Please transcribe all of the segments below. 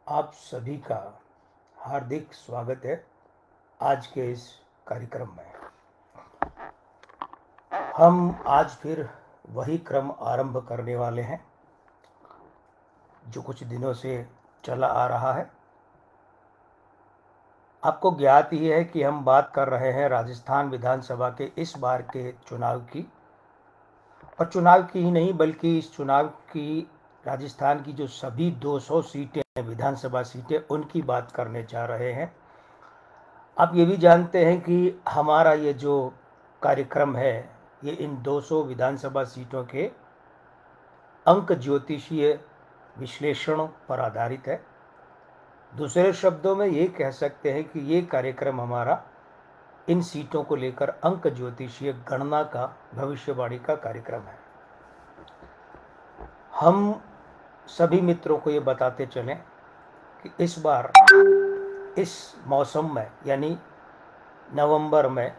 आप सभी का हार्दिक स्वागत है आज के इस कार्यक्रम में। हम आज फिर वही क्रम आरंभ करने वाले हैं जो कुछ दिनों से चला आ रहा है। आपको ज्ञात ही है कि हम बात कर रहे हैं राजस्थान विधानसभा के इस बार के चुनाव की, और चुनाव की ही नहीं बल्कि इस चुनाव की राजस्थान की जो सभी 200 सीटें हैं, विधानसभा सीटें, उनकी बात करने जा रहे हैं। आप ये भी जानते हैं कि हमारा ये जो कार्यक्रम है ये इन 200 विधानसभा सीटों के अंक ज्योतिषीय विश्लेषण पर आधारित है। दूसरे शब्दों में ये कह सकते हैं कि ये कार्यक्रम हमारा इन सीटों को लेकर अंक ज्योतिषीय गणना का, भविष्यवाणी का कार्यक्रम है। हम सभी मित्रों को ये बताते चलें कि इस बार इस मौसम में यानी नवंबर में,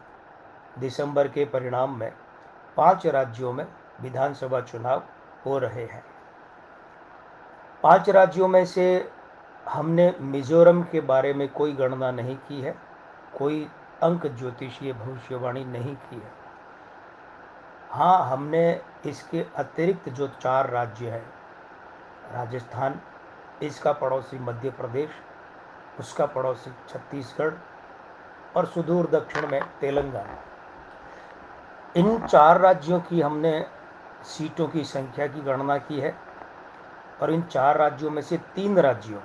दिसंबर के परिणाम में 5 राज्यों में विधानसभा चुनाव हो रहे हैं। 5 राज्यों में से हमने मिजोरम के बारे में कोई गणना नहीं की है, कोई अंक ज्योतिषीय भविष्यवाणी नहीं की है। हाँ, हमने इसके अतिरिक्त जो 4 राज्य हैं, राजस्थान, इसका पड़ोसी मध्य प्रदेश, उसका पड़ोसी छत्तीसगढ़ और सुदूर दक्षिण में तेलंगाना, इन 4 राज्यों की हमने सीटों की संख्या की गणना की है। और इन 4 राज्यों में से 3 राज्यों,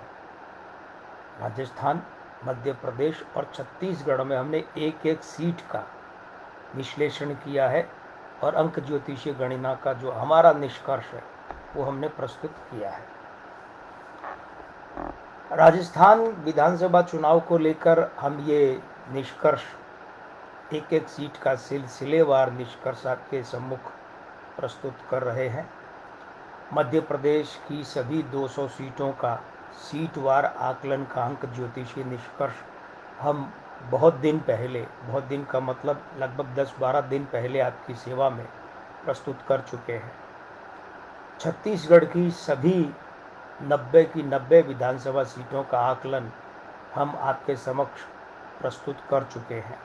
राजस्थान, मध्य प्रदेश और छत्तीसगढ़ में हमने एक एक सीट का विश्लेषण किया है और अंक ज्योतिषीय गणना का जो हमारा निष्कर्ष है वो हमने प्रस्तुत किया है। राजस्थान विधानसभा चुनाव को लेकर हम ये निष्कर्ष, एक एक सीट का सिलसिलेवार निष्कर्ष आपके सम्मुख प्रस्तुत कर रहे हैं। मध्य प्रदेश की सभी 200 सीटों का सीटवार आकलन का अंक ज्योतिषीय निष्कर्ष हम बहुत दिन पहले, बहुत दिन का मतलब लगभग 10-12 दिन पहले आपकी सेवा में प्रस्तुत कर चुके हैं। छत्तीसगढ़ की सभी 90 की 90 विधानसभा सीटों का आकलन हम आपके समक्ष प्रस्तुत कर चुके हैं।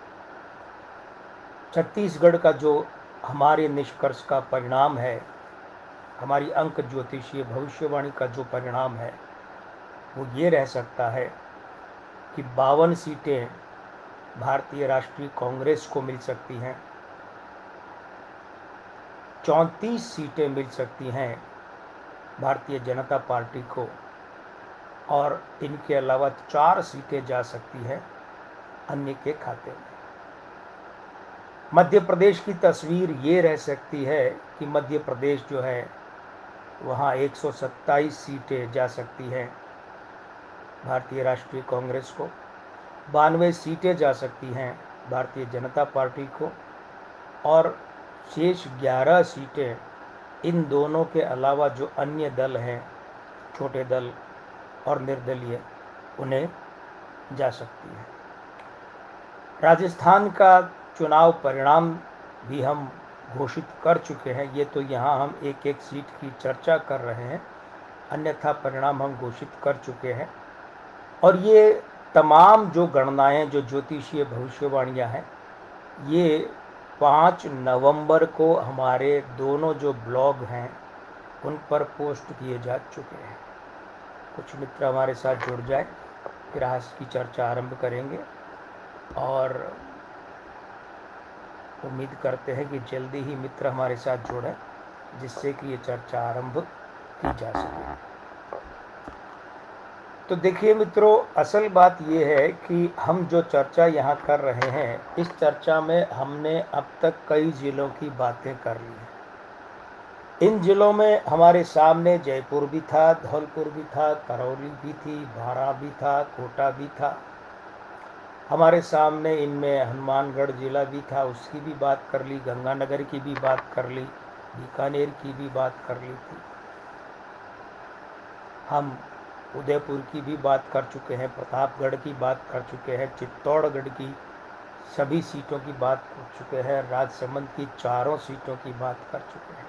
छत्तीसगढ़ का जो हमारे निष्कर्ष का परिणाम है, हमारी अंक ज्योतिषीय भविष्यवाणी का जो परिणाम है वो ये रह सकता है कि 52 सीटें भारतीय राष्ट्रीय कांग्रेस को मिल सकती हैं, 34 सीटें मिल सकती हैं भारतीय जनता पार्टी को, और इनके अलावा 4 सीटें जा सकती हैं अन्य के खाते में। मध्य प्रदेश की तस्वीर ये रह सकती है कि मध्य प्रदेश जो है वहाँ 127 सीटें जा सकती हैं भारतीय राष्ट्रीय कांग्रेस को, 92 सीटें जा सकती हैं भारतीय जनता पार्टी को, और शेष 11 सीटें इन दोनों के अलावा जो अन्य दल हैं, छोटे दल और निर्दलीय, उन्हें जा सकती हैं। राजस्थान का चुनाव परिणाम भी हम घोषित कर चुके हैं। ये तो यहाँ हम एक एक सीट की चर्चा कर रहे हैं, अन्यथा परिणाम हम घोषित कर चुके हैं। और ये तमाम जो गणनाएं, जो ज्योतिषीय भविष्यवाणियाँ हैं, ये 5 नवंबर को हमारे दोनों जो ब्लॉग हैं उन पर पोस्ट किए जा चुके हैं। कुछ मित्र हमारे साथ जुड़ जाए, फिर आज की चर्चा आरंभ करेंगे और उम्मीद करते हैं कि जल्दी ही मित्र हमारे साथ जुड़ें जिससे कि ये चर्चा आरंभ की जा सके। तो देखिए मित्रों, असल बात ये है कि हम जो चर्चा यहाँ कर रहे हैं, इस चर्चा में हमने अब तक कई जिलों की बातें कर ली हैं। इन जिलों में हमारे सामने जयपुर भी था, धौलपुर भी था, करौली भी थी, बारां भी था, कोटा भी था। हमारे सामने इनमें हनुमानगढ़ जिला भी था, उसकी भी बात कर ली, गंगानगर की भी बात कर ली, बीकानेर की भी बात कर ली थी। हम उदयपुर की भी बात कर चुके हैं, प्रतापगढ़ की बात कर चुके हैं, चित्तौड़गढ़ की सभी सीटों की बात कर चुके हैं, राजसमंद की 4 सीटों की बात कर चुके हैं।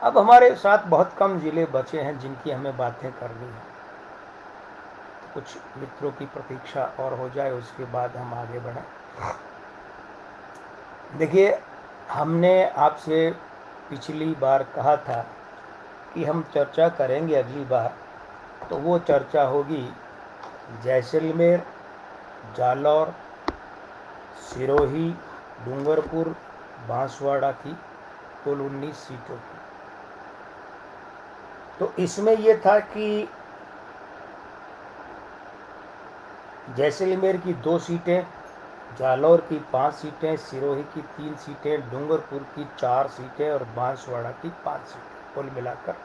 अब हमारे साथ बहुत कम ज़िले बचे हैं जिनकी हमें बातें करनी है। कुछ मित्रों की प्रतीक्षा और हो जाए, उसके बाद हम आगे बढ़ें। देखिए, हमने आपसे पिछली बार कहा था कि हम चर्चा करेंगे अगली बार, तो वो चर्चा होगी जैसलमेर, जालौर, सिरोही, डूंगरपुर, बांसवाड़ा की कुल 19 सीटों की। तो इसमें ये था कि जैसलमेर की 2 सीटें, जालौर की 5 सीटें, सिरोही की 3 सीटें, डूंगरपुर की 4 सीटें और बांसवाड़ा की 5 सीटें, कुल मिलाकर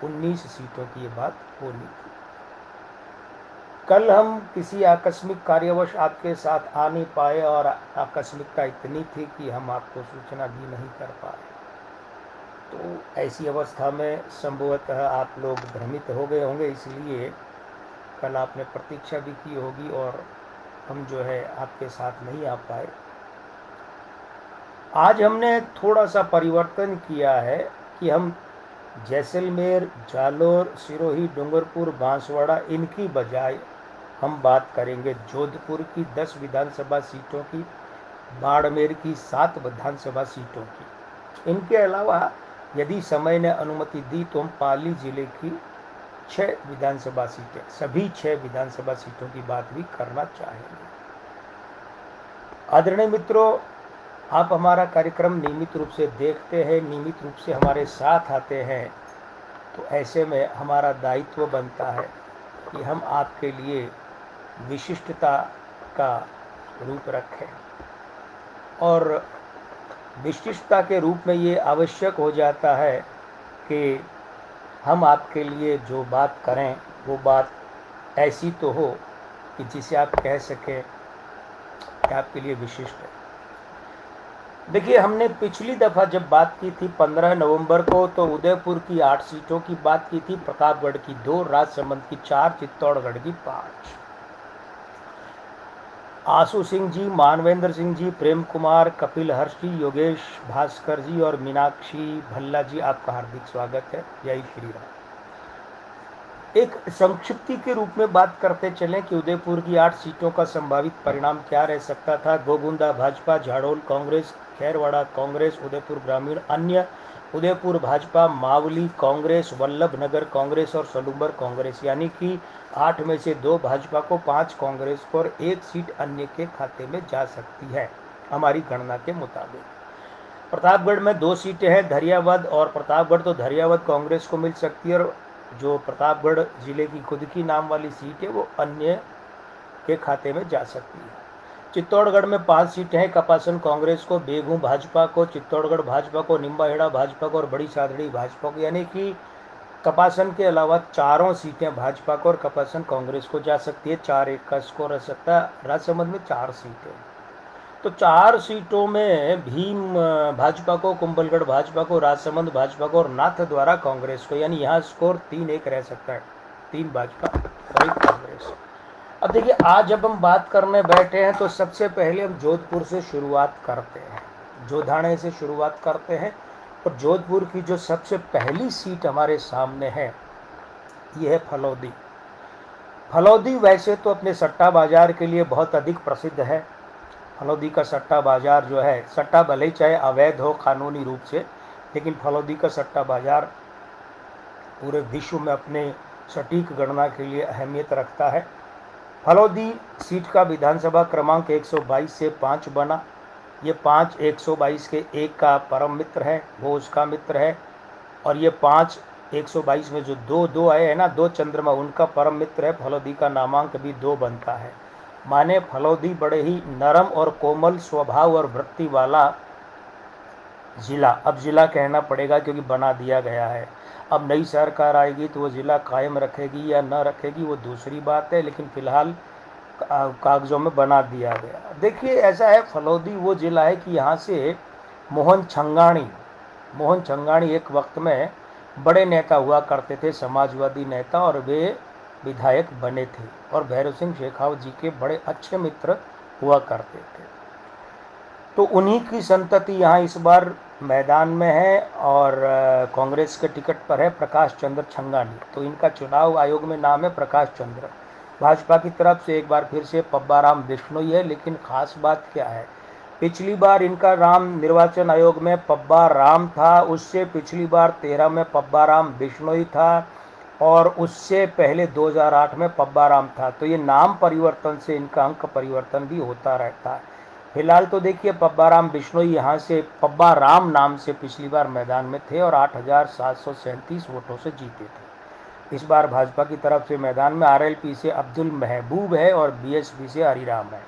19 सीटों की ये बात होनी थी। कल हम किसी आकस्मिक कार्यवश आपके साथ आ नहीं पाए और आकस्मिकता इतनी थी कि हम आपको सूचना भी नहीं कर पाए। तो ऐसी अवस्था में संभवतः आप लोग भ्रमित हो गए होंगे, इसलिए कल आपने प्रतीक्षा भी की होगी और हम जो है आपके साथ नहीं आ पाए। आज हमने थोड़ा सा परिवर्तन किया है कि हम जैसलमेर, जालौर, सिरोही, डूंगरपुर, बांसवाड़ा इनकी बजाय हम बात करेंगे जोधपुर की 10 विधानसभा सीटों की, बाड़मेर की 7 विधानसभा सीटों की। इनके अलावा यदि समय ने अनुमति दी तो हम पाली जिले की 6 विधानसभा सीटें, सभी 6 विधानसभा सीटों की बात भी करना चाहेंगे। आदरणीय मित्रों, आप हमारा कार्यक्रम नियमित रूप से देखते हैं, नियमित रूप से हमारे साथ आते हैं, तो ऐसे में हमारा दायित्व बनता है कि हम आपके लिए विशिष्टता का रूप रखें। और विशिष्टता के रूप में ये आवश्यक हो जाता है कि हम आपके लिए जो बात करें वो बात ऐसी तो हो कि जिसे आप कह सकें कि आपके लिए विशिष्ट है। देखिए, हमने पिछली दफ़ा जब बात की थी 15 नवंबर को, तो उदयपुर की 8 सीटों की बात की थी, प्रतापगढ़ की 2, राजसमंद की 4, चित्तौड़गढ़ की 5। आशु सिंह जी, मानवेंद्र सिंह जी, प्रेम कुमार, कपिल हर्ष जी, योगेश भास्कर जी और मीनाक्षी भल्ला जी, आपका हार्दिक स्वागत है। जय श्री राम। एक संक्षिप्ति के रूप में बात करते चलें कि उदयपुर की 8 सीटों का संभावित परिणाम क्या रह सकता था। गोगुंदा भाजपा, झाड़ोल कांग्रेस, खैरवाड़ा कांग्रेस, उदयपुर ग्रामीण अन्य, उदयपुर भाजपा, मावली कांग्रेस, वल्लभनगर कांग्रेस और सलूबर कांग्रेस। यानी कि 8 में से 2 भाजपा को, 5 कांग्रेस को और 1 सीट अन्य के खाते में जा सकती है हमारी गणना के मुताबिक। प्रतापगढ़ में 2 सीटें हैं, धरियावद और प्रतापगढ़, तो धरियावद कांग्रेस को मिल सकती है और जो प्रतापगढ़ जिले की खुद की नाम वाली सीट है वो अन्य के खाते में जा सकती है। चित्तौड़गढ़ में 5 सीटें हैं, कपासन कांग्रेस को, बेगू भाजपा को, चित्तौड़गढ़ भाजपा को, निम्बाहेड़ा भाजपा को और बड़ी सादड़ी भाजपा को। यानी कि कपासन के अलावा 4 सीटें भाजपा को और कपासन कांग्रेस को जा सकती है। 4-1 का स्कोर रह सकता है। राजसमंद में 4 सीटें, तो 4 सीटों में भीम भाजपा को, कुंभलगढ़ भाजपा को, राजसमंद भाजपा को और नाथद्वारा कांग्रेस को। यानी यहाँ स्कोर 3-1 रह सकता है, 3 भाजपा और 1 कांग्रेस। अब देखिए, आज जब हम बात करने बैठे हैं तो सबसे पहले हम जोधपुर से शुरुआत करते हैं, जोधाने से शुरुआत करते हैं। और जोधपुर की जो सबसे पहली सीट हमारे सामने है ये है फलौदी। फलौदी वैसे तो अपने सट्टा बाजार के लिए बहुत अधिक प्रसिद्ध है। फलौदी का सट्टा बाजार जो है, सट्टा भले ही चाहे अवैध हो कानूनी रूप से, लेकिन फलौदी का सट्टा बाजार पूरे विश्व में अपने सटीक गणना के लिए अहमियत रखता है। फलौदी सीट का विधानसभा क्रमांक 122 से 5 बना। ये 5 122 के 1 का परम मित्र है, वो उसका मित्र है। और ये 5 122 में जो 2 आए हैं ना, 2 चंद्रमा, उनका परम मित्र है। फलौदी का नामांक भी 2 बनता है। माने फलौदी बड़े ही नरम और कोमल स्वभाव और वृत्ति वाला ज़िला, अब ज़िला कहना पड़ेगा क्योंकि बना दिया गया है। अब नई सरकार आएगी तो वो ज़िला कायम रखेगी या न रखेगी वो दूसरी बात है, लेकिन फ़िलहाल कागज़ों में बना दिया गया। देखिए, ऐसा है, फलौदी वो ज़िला है कि यहाँ से मोहन छंगाणी एक वक्त में बड़े नेता हुआ करते थे, समाजवादी नेता, और वे विधायक बने थे और भैरव सिंह शेखावत जी के बड़े अच्छे मित्र हुआ करते थे। तो उन्हीं की संतति यहाँ इस बार मैदान में है और कांग्रेस के टिकट पर है प्रकाश चंद्र छंगानी। तो इनका चुनाव आयोग में नाम है प्रकाश चंद्र। भाजपा की तरफ से एक बार फिर से पब्बा राम बिश्नोई है। लेकिन खास बात क्या है, पिछली बार इनका नाम निर्वाचन आयोग में पब्बा राम था, उससे पिछली बार 13 में पब्बा राम बिश्नोई था, और उससे पहले 2008 में पब्बा राम था। तो ये नाम परिवर्तन से इनका अंक परिवर्तन भी होता रहता है। फिलहाल तो देखिए पब्बा राम बिश्नोई यहाँ से पब्बा राम नाम से पिछली बार मैदान में थे और 8,737 वोटों से जीते थे। इस बार भाजपा की तरफ से मैदान में आरएलपी से अब्दुल महबूब है और बीएसपी से हरिराम है।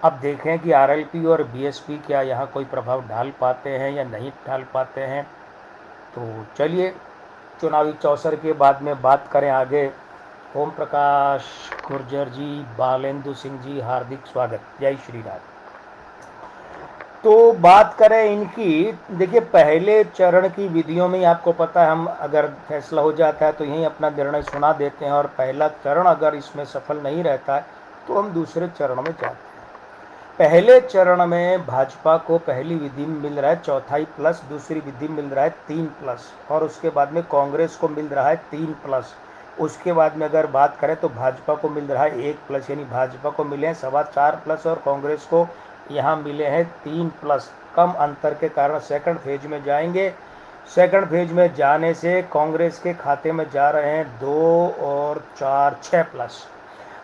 अब देखें कि आरएलपी और बीएसपी क्या यहाँ कोई प्रभाव डाल पाते हैं या नहीं डाल पाते हैं। तो चलिए चुनावी चौसर के बाद में बात करें आगे। ओम प्रकाश गुर्जर जी, बालेंदु सिंह जी, हार्दिक स्वागत, जय श्री राम। तो बात करें इनकी, देखिए पहले चरण की विधियों में आपको पता है, हम अगर फैसला हो जाता है तो यहीं अपना निर्णय सुना देते हैं, और पहला चरण अगर इसमें सफल नहीं रहता है तो हम दूसरे चरण में जाते हैं। पहले चरण में भाजपा को पहली विधि में मिल रहा है 4.5+, दूसरी विधि में मिल रहा है 3+, और उसके बाद में कांग्रेस को मिल रहा है 3+। उसके बाद में अगर बात करें तो भाजपा को मिल रहा है 1+, यानी भाजपा को मिले हैं 4.25+ और कांग्रेस को यहाँ मिले हैं 3+। कम अंतर के कारण सेकंड फेज में जाएंगे। सेकंड फेज में जाने से कांग्रेस के खाते में जा रहे हैं 2 और 4 6+।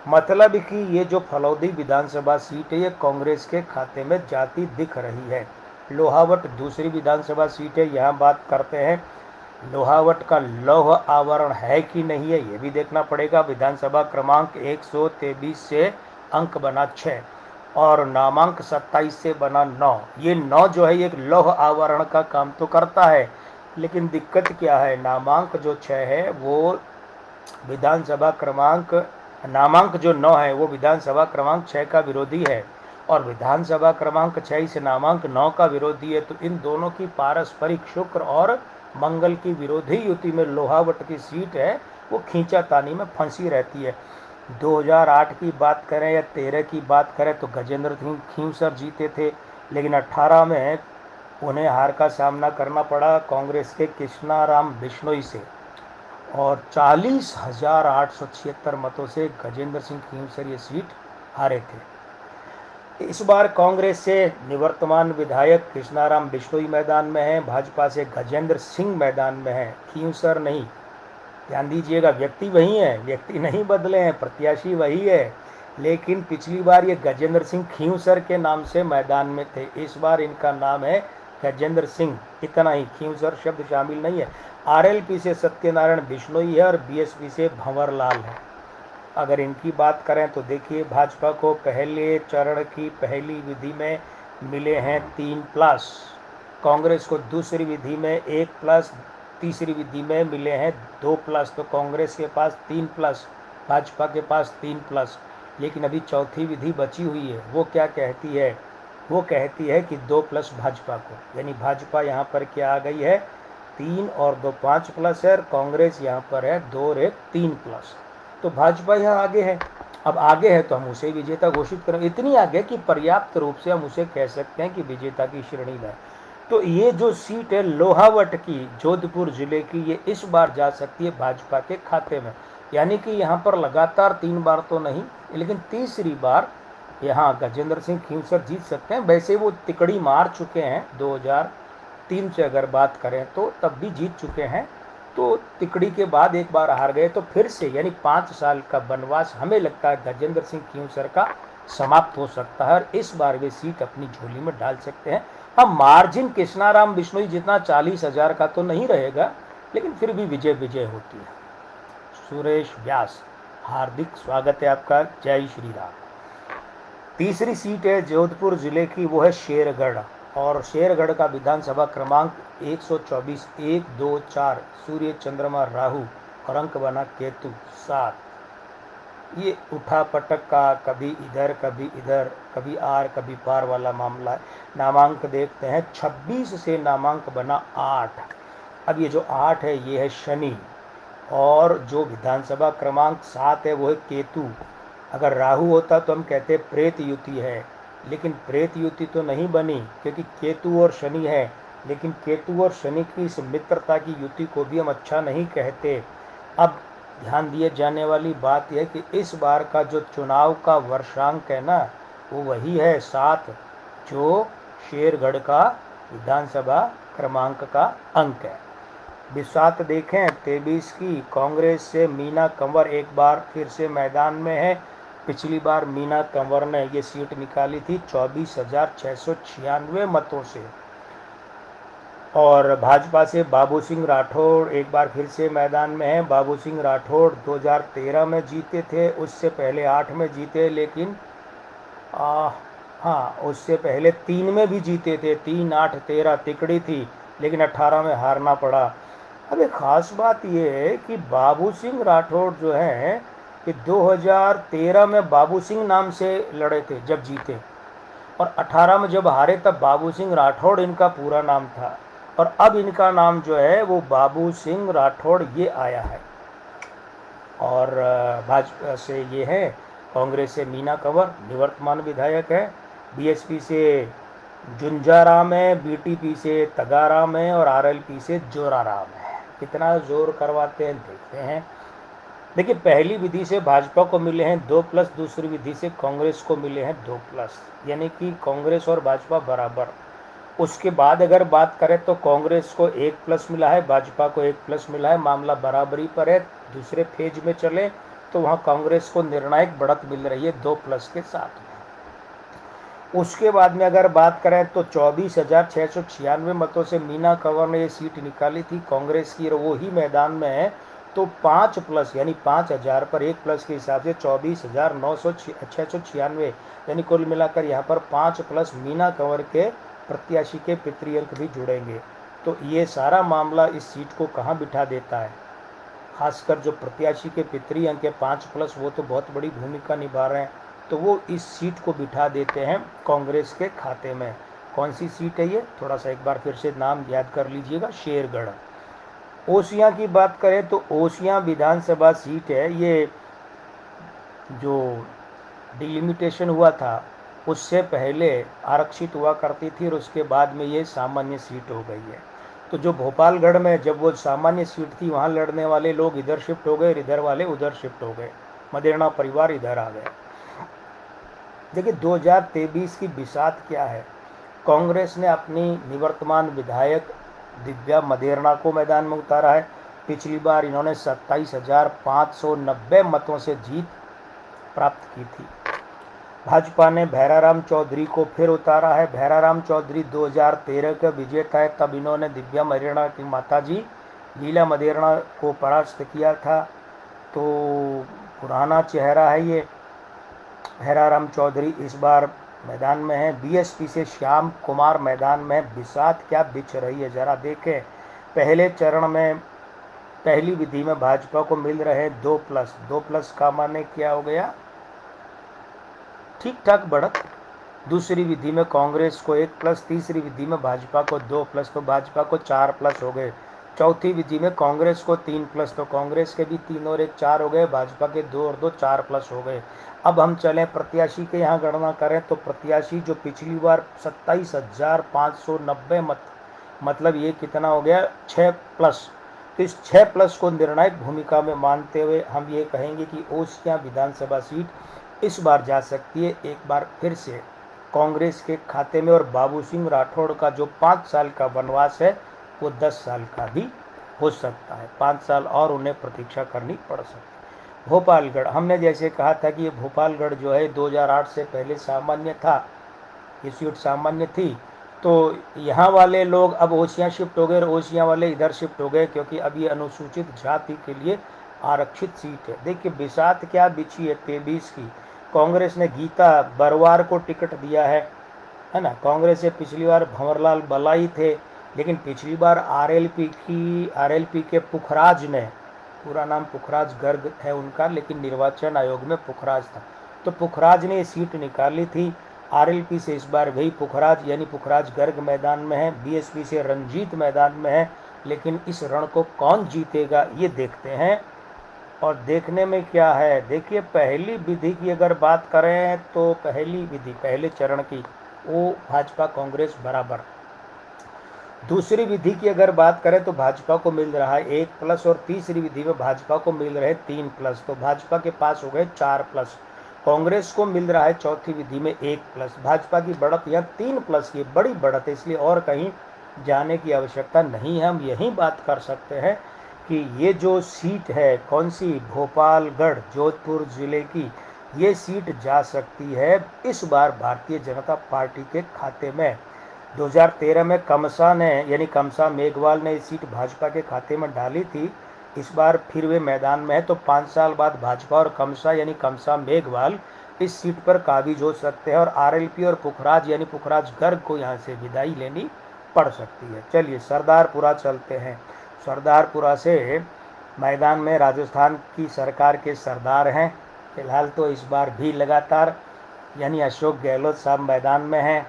मतलब कि ये जो फलौदी विधानसभा सीट है ये कांग्रेस के खाते में जाती दिख रही है। लोहावट दूसरी विधानसभा सीट है, यहाँ बात करते हैं लोहावट का लौह आवरण है कि नहीं है, ये भी देखना पड़ेगा। विधानसभा क्रमांक 123 से अंक बना 6 और नामांक 27 से बना 9। ये 9 जो है एक लौह आवरण का काम तो करता है, लेकिन दिक्कत क्या है, नामांक जो 6 है वो विधानसभा क्रमांक, नामांक जो 9 है वो विधानसभा क्रमांक 6 का विरोधी है, और विधानसभा क्रमांक 6 से नामांक 9 का विरोधी है। तो इन दोनों की पारस्परिक शुक्र और मंगल की विरोधी युति में लोहावट की सीट है वो खींचातानी में फंसी रहती है। 2008 की बात करें या 13 की बात करें तो गजेंद्र सिंह खींवसर जीते थे, लेकिन 18 में उन्हें हार का सामना करना पड़ा कांग्रेस के कृष्णाराम बिश्नोई से, और 40,876 मतों से गजेंद्र सिंह खींवसर ये सीट हारे थे। इस बार कांग्रेस से निवर्तमान विधायक कृष्णाराम बिश्नोई मैदान में हैं, भाजपा से गजेंद्र सिंह मैदान में हैं, खींवसर नहीं। ध्यान दीजिएगा, व्यक्ति वही है, व्यक्ति नहीं बदले हैं, प्रत्याशी वही है, लेकिन पिछली बार ये गजेंद्र सिंह खींवसर के नाम से मैदान में थे। इस बार इनका नाम है गजेंद्र सिंह, इतना ही, खींवसर शब्द शामिल नहीं है। आरएलपी से सत्यनारायण बिश्नोई है और बीएसपी से भंवरलाल है। अगर इनकी बात करें तो देखिए भाजपा को पहले चरण की पहली विधि में मिले हैं 3+, कांग्रेस को दूसरी विधि में 1+, तीसरी विधि में मिले हैं 2+। तो कांग्रेस के पास 3+, भाजपा के पास 3+। लेकिन अभी चौथी विधि बची हुई है, वो क्या कहती है, वो कहती है कि 2+ भाजपा को, यानी भाजपा यहाँ पर क्या आ गई है 3 और 2 5+ है, और कांग्रेस यहाँ पर है 2 और 1 3+। तो भाजपा यहाँ आगे है। अब आगे है तो हम उसे विजेता घोषित करें, इतनी आगे कि पर्याप्त रूप से हम उसे कह सकते हैं कि विजेता की श्रेणी में। तो ये जो सीट है लोहावट की, जोधपुर जिले की, ये इस बार जा सकती है भाजपा के खाते में, यानी कि यहाँ पर लगातार 3 बार तो नहीं, लेकिन तीसरी बार यहाँ गजेंद्र सिंह खींवसर जीत सकते हैं। वैसे वो तिकड़ी मार चुके हैं 2003 से अगर बात करें तो, तब भी जीत चुके हैं। तो तिकड़ी के बाद एक बार हार गए, तो फिर से यानी 5 साल का वनवास हमें लगता है गजेंद्र सिंह खींवसर का समाप्त हो सकता है, और इस बार वे सीट अपनी झोली में डाल सकते हैं। अब मार्जिन कृष्णाराम बिश्नोई जितना 40,000 का तो नहीं रहेगा, लेकिन फिर भी विजय विजय होती है। सुरेश व्यास, हार्दिक स्वागत है आपका, जय श्री राम। तीसरी सीट है जोधपुर जिले की, वो है शेरगढ़, और शेरगढ़ का विधानसभा क्रमांक 124 1 2 4, सूर्य चंद्रमा राहु और अंक बना केतु 7। ये उठा पटक का, कभी इधर कभी इधर, कभी आर कभी पार वाला मामला है। नामांक देखते हैं, 26 से नामांक बना 8। अब ये जो 8 है ये है शनि, और जो विधानसभा क्रमांक 7 है वो है केतु। अगर राहु होता तो हम कहते प्रेत युति है, लेकिन प्रेत युति तो नहीं बनी क्योंकि केतु और शनि है, लेकिन केतु और शनि की इस मित्रता की युति को भी हम अच्छा नहीं कहते। अब ध्यान दिए जाने वाली बात यह कि इस बार का जो चुनाव का वर्षांक है ना, वो वही है 7, जो शेरगढ़ का विधानसभा क्रमांक का अंक है। बिसात देखें 23 की, कांग्रेस से मीना कंवर एक बार फिर से मैदान में है। पिछली बार मीना कंवर ने ये सीट निकाली थी 24,696 मतों से। और भाजपा से बाबू सिंह राठौड़ एक बार फिर से मैदान में है। बाबू सिंह राठौड़ 2013 में जीते थे, उससे पहले 8 में जीते, लेकिन हाँ उससे पहले 3 में भी जीते थे, 3, 8, 13 तिकड़ी थी, लेकिन 18 में हारना पड़ा। अब एक ख़ास बात यह है कि बाबू सिंह राठौड़ जो हैं कि 2013 में बाबू सिंह नाम से लड़े थे जब जीते, और 18 में जब हारे तब बाबू सिंह राठौड़ इनका पूरा नाम था, और अब इनका नाम जो है वो बाबू सिंह राठौड़ ये आया है। और भाजपा से ये है, कांग्रेस से मीना कंवर निवर्तमान विधायक है, बीएसपी से जुंजाराम है, बीटीपी से तगाराम है, और आरएलपी से जोराराम है। कितना जोर करवाते हैं देखते हैं। देखिए, पहली विधि से भाजपा को मिले हैं 2+, दूसरी विधि से कांग्रेस को मिले हैं 2+, यानी कि कांग्रेस और भाजपा बराबर। उसके बाद अगर बात करें तो कांग्रेस को 1+ मिला है, भाजपा को 1+ मिला है, मामला बराबरी पर है। दूसरे फेज में चले तो वहाँ कांग्रेस को निर्णायक बढ़त मिल रही है 2+ के साथ में। उसके बाद में अगर बात करें तो 24,696 मतों से मीना कंवर ने ये सीट निकाली थी कांग्रेस की, और वो ही मैदान में है। तो 5+ यानी 5,000 पर 1+ के हिसाब से 24,696, यानी कुल मिलाकर यहाँ पर 5+ मीना कंवर के प्रत्याशी के पितृ अंक भी जुड़ेंगे। तो ये सारा मामला इस सीट को कहाँ बिठा देता है, खासकर जो प्रत्याशी के पितृ अंक है 5+, वो तो बहुत बड़ी भूमिका निभा रहे हैं। तो वो इस सीट को बिठा देते हैं कांग्रेस के खाते में। कौन सी सीट है ये, थोड़ा सा एक बार फिर से नाम याद कर लीजिएगा, शेरगढ़। ओसियां की बात करें तो ओसियां विधानसभा सीट है, ये जो डिलिमिटेशन हुआ था उससे पहले आरक्षित हुआ करती थी, और उसके बाद में ये सामान्य सीट हो गई है। तो जो भोपालगढ़ में जब वो सामान्य सीट थी, वहाँ लड़ने वाले लोग इधर शिफ्ट हो गए, इधर वाले उधर शिफ्ट हो गए, मदेरणा परिवार इधर आ गए। देखिए 2023 की बिसात क्या है, कांग्रेस ने अपनी निवर्तमान विधायक दिव्या मदेरणा को मैदान में उतारा है। पिछली बार इन्होंने 27,590 मतों से जीत प्राप्त की थी। भाजपा ने भैराराम चौधरी को फिर उतारा है। भैराराम चौधरी 2013 के विजेता है, तब इन्होंने दिव्या मदेरणा की माताजी लीला मदेरणा को परास्त किया था। तो पुराना चेहरा है ये भैराराम चौधरी, इस बार मैदान में है। बीएसपी से श्याम कुमार मैदान में। बिसात क्या बिछ रही है जरा देखें। पहले चरण में पहली विधि में भाजपा को मिल रहे 2+, 2+ का माने क्या हो गया, ठीक ठाक बढ़त। दूसरी विधि में कांग्रेस को 1+, तीसरी विधि में भाजपा को 2+, तो भाजपा को 4+ हो गए। चौथी विधि में कांग्रेस को 3+, तो कांग्रेस के भी 3 और 1 4 हो गए, भाजपा के 2 और 2 4+ हो गए। अब हम चलें प्रत्याशी के यहाँ गणना करें तो प्रत्याशी जो पिछली बार 27,590 मतलब ये कितना हो गया 6+। तो इस 6+ को निर्णायक भूमिका में मानते हुए हम ये कहेंगे कि ओसियां विधानसभा सीट इस बार जा सकती है एक बार फिर से कांग्रेस के खाते में। और बाबू सिंह राठौड़ का जो 5 साल का वनवास है वो 10 साल का भी हो सकता है, 5 साल और उन्हें प्रतीक्षा करनी पड़ सकती है। भोपालगढ़, हमने जैसे कहा था कि ये भोपालगढ़ जो है 2008 से पहले सामान्य था, ये सीट सामान्य थी। तो यहाँ वाले लोग अब ओसियां शिफ्ट हो गए और ओसियां वाले इधर शिफ्ट हो गए, क्योंकि अब ये अनुसूचित जाति के लिए आरक्षित सीट है। देखिए बिसात क्या बिछी है 23 की। कांग्रेस ने गीता बरवार को टिकट दिया है ना। कांग्रेस से पिछली बार भंवरलाल बलाई थे, लेकिन पिछली बार आरएलपी के पुखराज ने, पूरा नाम पुखराज गर्ग है उनका, लेकिन निर्वाचन आयोग में पुखराज था, तो पुखराज ने ये सीट निकाली थी। आरएलपी से इस बार वही पुखराज यानी पुखराज गर्ग मैदान में है। बीएसपी से रंजीत मैदान में है। लेकिन इस रण को कौन जीतेगा ये देखते हैं। और देखने में क्या है, देखिए पहली विधि की अगर बात करें तो पहली विधि पहले चरण की वो भाजपा कांग्रेस बराबर। दूसरी विधि की अगर बात करें तो भाजपा को मिल रहा है 1+ और तीसरी विधि में भाजपा को मिल रहे 3+, तो भाजपा के पास हो गए 4+। कांग्रेस को मिल रहा है चौथी विधि में 1+। भाजपा की बढ़त यहाँ 3+ की बड़ी बढ़त है, इसलिए और कहीं जाने की आवश्यकता नहीं है। हम यही बात कर सकते हैं कि ये जो सीट है, कौन सी, भोपालगढ़ जोधपुर जिले की, ये सीट जा सकती है इस बार भारतीय जनता पार्टी के खाते में। 2013 में कमसा ने, यानी कमसा मेघवाल ने इस सीट भाजपा के खाते में डाली थी। इस बार फिर वे मैदान में है, तो 5 साल बाद भाजपा और कमसा यानी कमसा मेघवाल इस सीट पर काबिज हो सकते हैं और आरएलपी और पुखराज यानी पुखराज गर्ग को यहाँ से विदाई लेनी पड़ सकती है। चलिए सरदारपुरा चलते हैं। सरदारपुरा से मैदान में राजस्थान की सरकार के सरदार हैं फिलहाल, तो इस बार भी लगातार यानी अशोक गहलोत साहब मैदान में हैं।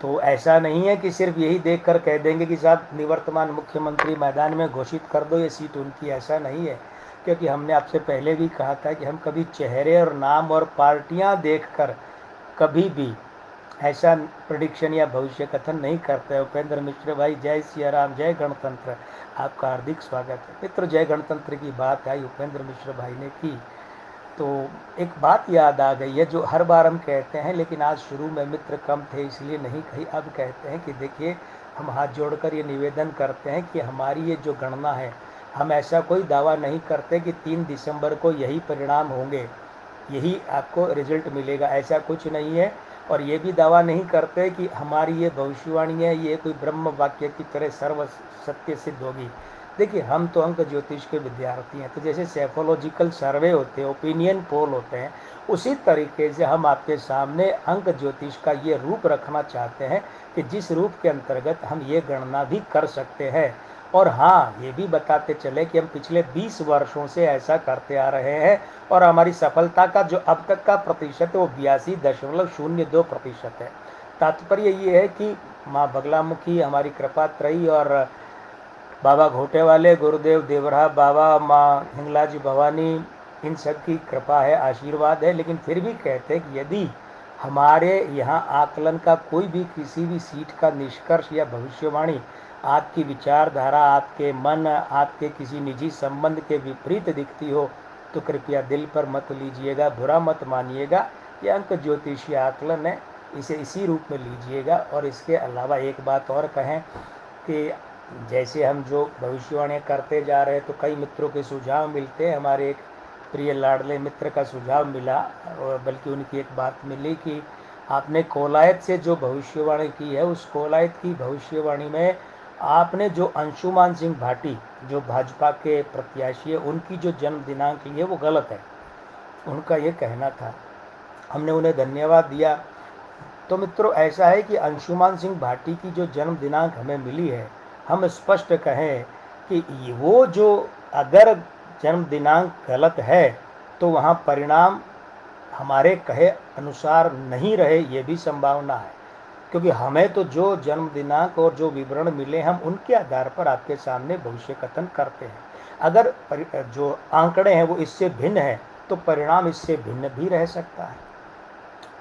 तो ऐसा नहीं है कि सिर्फ यही देखकर कह देंगे कि साहब निवर्तमान मुख्यमंत्री मैदान में घोषित कर दो ये सीट उनकी, ऐसा नहीं है। क्योंकि हमने आपसे पहले भी कहा था कि हम कभी चेहरे और नाम और पार्टियां देखकर कभी भी ऐसा प्रेडिक्शन या भविष्य कथन नहीं करते। उपेंद्र मिश्र भाई, जय सिया राम, जय गणतंत्र, आपका हार्दिक स्वागत है। मित्र, जय गणतंत्र की बात आई उपेंद्र मिश्र भाई ने की, तो एक बात याद आ गई है जो हर बार हम कहते हैं, लेकिन आज शुरू में मित्र कम थे इसलिए नहीं कही, अब कहते हैं कि देखिए हम हाथ जोड़कर ये निवेदन करते हैं कि हमारी ये जो गणना है, हम ऐसा कोई दावा नहीं करते कि 3 दिसंबर को यही परिणाम होंगे, यही आपको रिजल्ट मिलेगा, ऐसा कुछ नहीं है। और ये भी दावा नहीं करते कि हमारी ये भविष्यवाणी है ये कोई ब्रह्म वाक्य की तरह सर्व सत्य सिद्ध होगी। देखिए हम तो अंक ज्योतिष के विद्यार्थी हैं, तो जैसे सेफोलॉजिकल सर्वे होते हैं, ओपिनियन पोल होते हैं, उसी तरीके से हम आपके सामने अंक ज्योतिष का ये रूप रखना चाहते हैं कि जिस रूप के अंतर्गत हम ये गणना भी कर सकते हैं। और हाँ, ये भी बताते चले कि हम पिछले 20 वर्षों से ऐसा करते आ रहे हैं और हमारी सफलता का जो अब तक का प्रतिशत है वो 82.02% है। तात्पर्य ये है कि माँ बगलामुखी हमारी कृपा त्रयी और बाबा घोटे वाले, गुरुदेव देवरा बाबा, माँ हिंगलाजी भवानी, इन सब की कृपा है, आशीर्वाद है। लेकिन फिर भी कहते हैं कि यदि हमारे यहाँ आकलन का कोई भी किसी भी सीट का निष्कर्ष या भविष्यवाणी आपकी विचारधारा, आपके मन, आपके किसी निजी संबंध के विपरीत दिखती हो तो कृपया दिल पर मत लीजिएगा, बुरा मत मानिएगा। यह अंक ज्योतिषीय आकलन है, इसे इसी रूप में लीजिएगा। और इसके अलावा एक बात और कहें कि जैसे हम जो भविष्यवाणियाँ करते जा रहे हैं तो कई मित्रों के सुझाव मिलते हैं। हमारे एक प्रिय लाडले मित्र का सुझाव मिला, और बल्कि उनकी एक बात मिली कि आपने कोलायत से जो भविष्यवाणी की है, उस कोलायत की भविष्यवाणी में आपने जो अंशुमान सिंह भाटी जो भाजपा के प्रत्याशी है, उनकी जो जन्म दिनांक ली है वो गलत है, उनका ये कहना था। हमने उन्हें धन्यवाद दिया। तो मित्रों ऐसा है कि अंशुमान सिंह भाटी की जो जन्म दिनांक हमें मिली है, हम स्पष्ट कहें कि वो जो अगर जन्म दिनांक गलत है तो वहाँ परिणाम हमारे कहे अनुसार नहीं रहे, ये भी संभावना है। क्योंकि हमें तो जो जन्म दिनांक और जो विवरण मिले हम उनके आधार पर आपके सामने भविष्य कथन करते हैं। अगर जो आंकड़े हैं वो इससे भिन्न है तो परिणाम इससे भिन्न भी रह सकता है।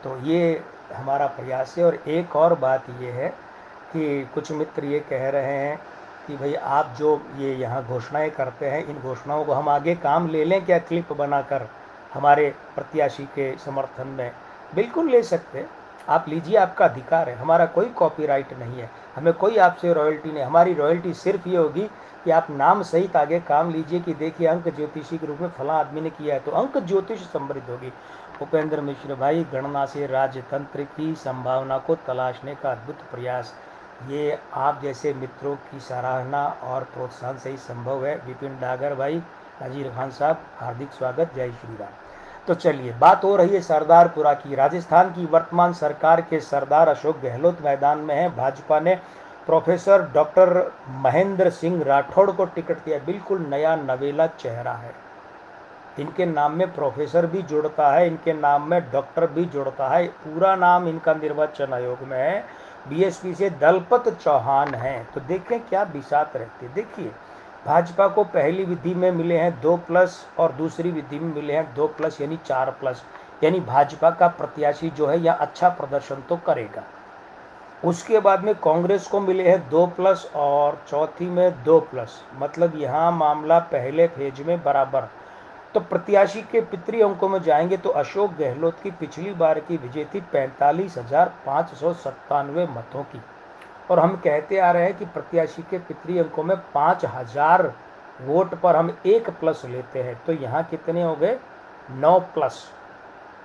तो ये हमारा प्रयास है। और एक और बात ये है कि कुछ मित्र ये कह रहे हैं कि भाई आप जो ये यहाँ घोषणाएं करते हैं, इन घोषणाओं को हम आगे काम ले लें क्या क्लिप बनाकर हमारे प्रत्याशी के समर्थन में? बिल्कुल ले सकते हैं, आप लीजिए, आपका अधिकार है, हमारा कोई कॉपीराइट नहीं है, हमें कोई आपसे रॉयल्टी नहीं। हमारी रॉयल्टी सिर्फ ये होगी कि आप नाम सहित आगे काम लीजिए कि देखिए अंक ज्योतिषी के रूप में फला आदमी ने किया है, तो अंक ज्योतिष समृद्ध होगी। उपेंद्र मिश्र भाई, गणना से राजतंत्र की संभावना को तलाशने का अद्भुत प्रयास, ये आप जैसे मित्रों की सराहना और प्रोत्साहन से ही संभव है। विपिन डागर भाई, नाजीर खान साहब, हार्दिक स्वागत, जय श्री राम। तो चलिए बात हो रही है सरदारपुरा की। राजस्थान की वर्तमान सरकार के सरदार अशोक गहलोत मैदान में है। भाजपा ने प्रोफेसर डॉक्टर महेंद्र सिंह राठौड़ को टिकट दिया। बिल्कुल नया नवेला चेहरा है, इनके नाम में प्रोफेसर भी जुड़ता है, इनके नाम में डॉक्टर भी जुड़ता है। पूरा नाम इनका निर्वाचन आयोग में है, बीएसपी से दलपत चौहान हैं। तो देखें क्या बिसात रहती है। देखिए भाजपा को पहली विधि में मिले हैं 2+ और दूसरी विधि में मिले हैं 2+ यानी 4+, यानी भाजपा का प्रत्याशी जो है यह अच्छा प्रदर्शन तो करेगा। उसके बाद में कांग्रेस को मिले हैं 2+ और चौथी में 2+, मतलब यहाँ मामला पहले फेज में बराबर। तो प्रत्याशी के पितरी अंकों में जाएंगे तो अशोक गहलोत की पिछली बार की विजय थी 45,597 मतों की, और हम कहते आ रहे हैं कि प्रत्याशी के पितरी अंकों में 5,000 वोट पर हम 1+ लेते हैं, तो यहाँ कितने हो गए 9+,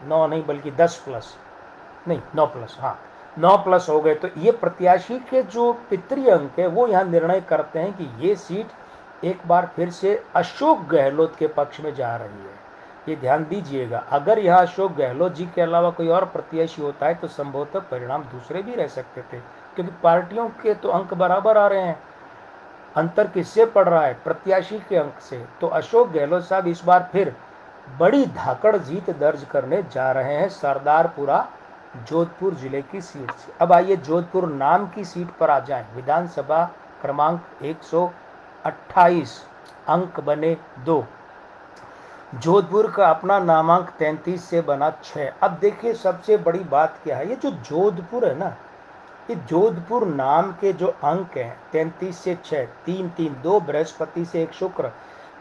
9 नहीं बल्कि 10+, नहीं 9+, हाँ 9+ हो गए। तो ये प्रत्याशी के जो पितरी अंक है वो यहाँ निर्णय करते हैं कि ये सीट एक बार फिर से अशोक गहलोत के पक्ष में जा रही है। ये ध्यान दीजिएगा, अगर यहाँ अशोक गहलोत जी के अलावा कोई और प्रत्याशी होता है तो संभवतः परिणाम दूसरे भी रह सकते थे, क्योंकि पार्टियों के तो अंक बराबर आ रहे हैं। अंतर किससे पड़ रहा है? प्रत्याशी के अंक से। तो अशोक गहलोत साहब इस बार फिर बड़ी धाकड़ जीत दर्ज करने जा रहे हैं सरदारपुरा जोधपुर जिले की सीट से। अब आइए जोधपुर नाम की सीट पर आ जाएं। विधानसभा क्रमांक 128, अंक बने 2। जोधपुर का अपना नामांक 33 से बना 6। अब देखिए सबसे बड़ी बात क्या है, ये जो जोधपुर है ना, ये जोधपुर नाम के जो अंक हैं 33 से 6, 3 3, 2 बृहस्पति से 1 शुक्र,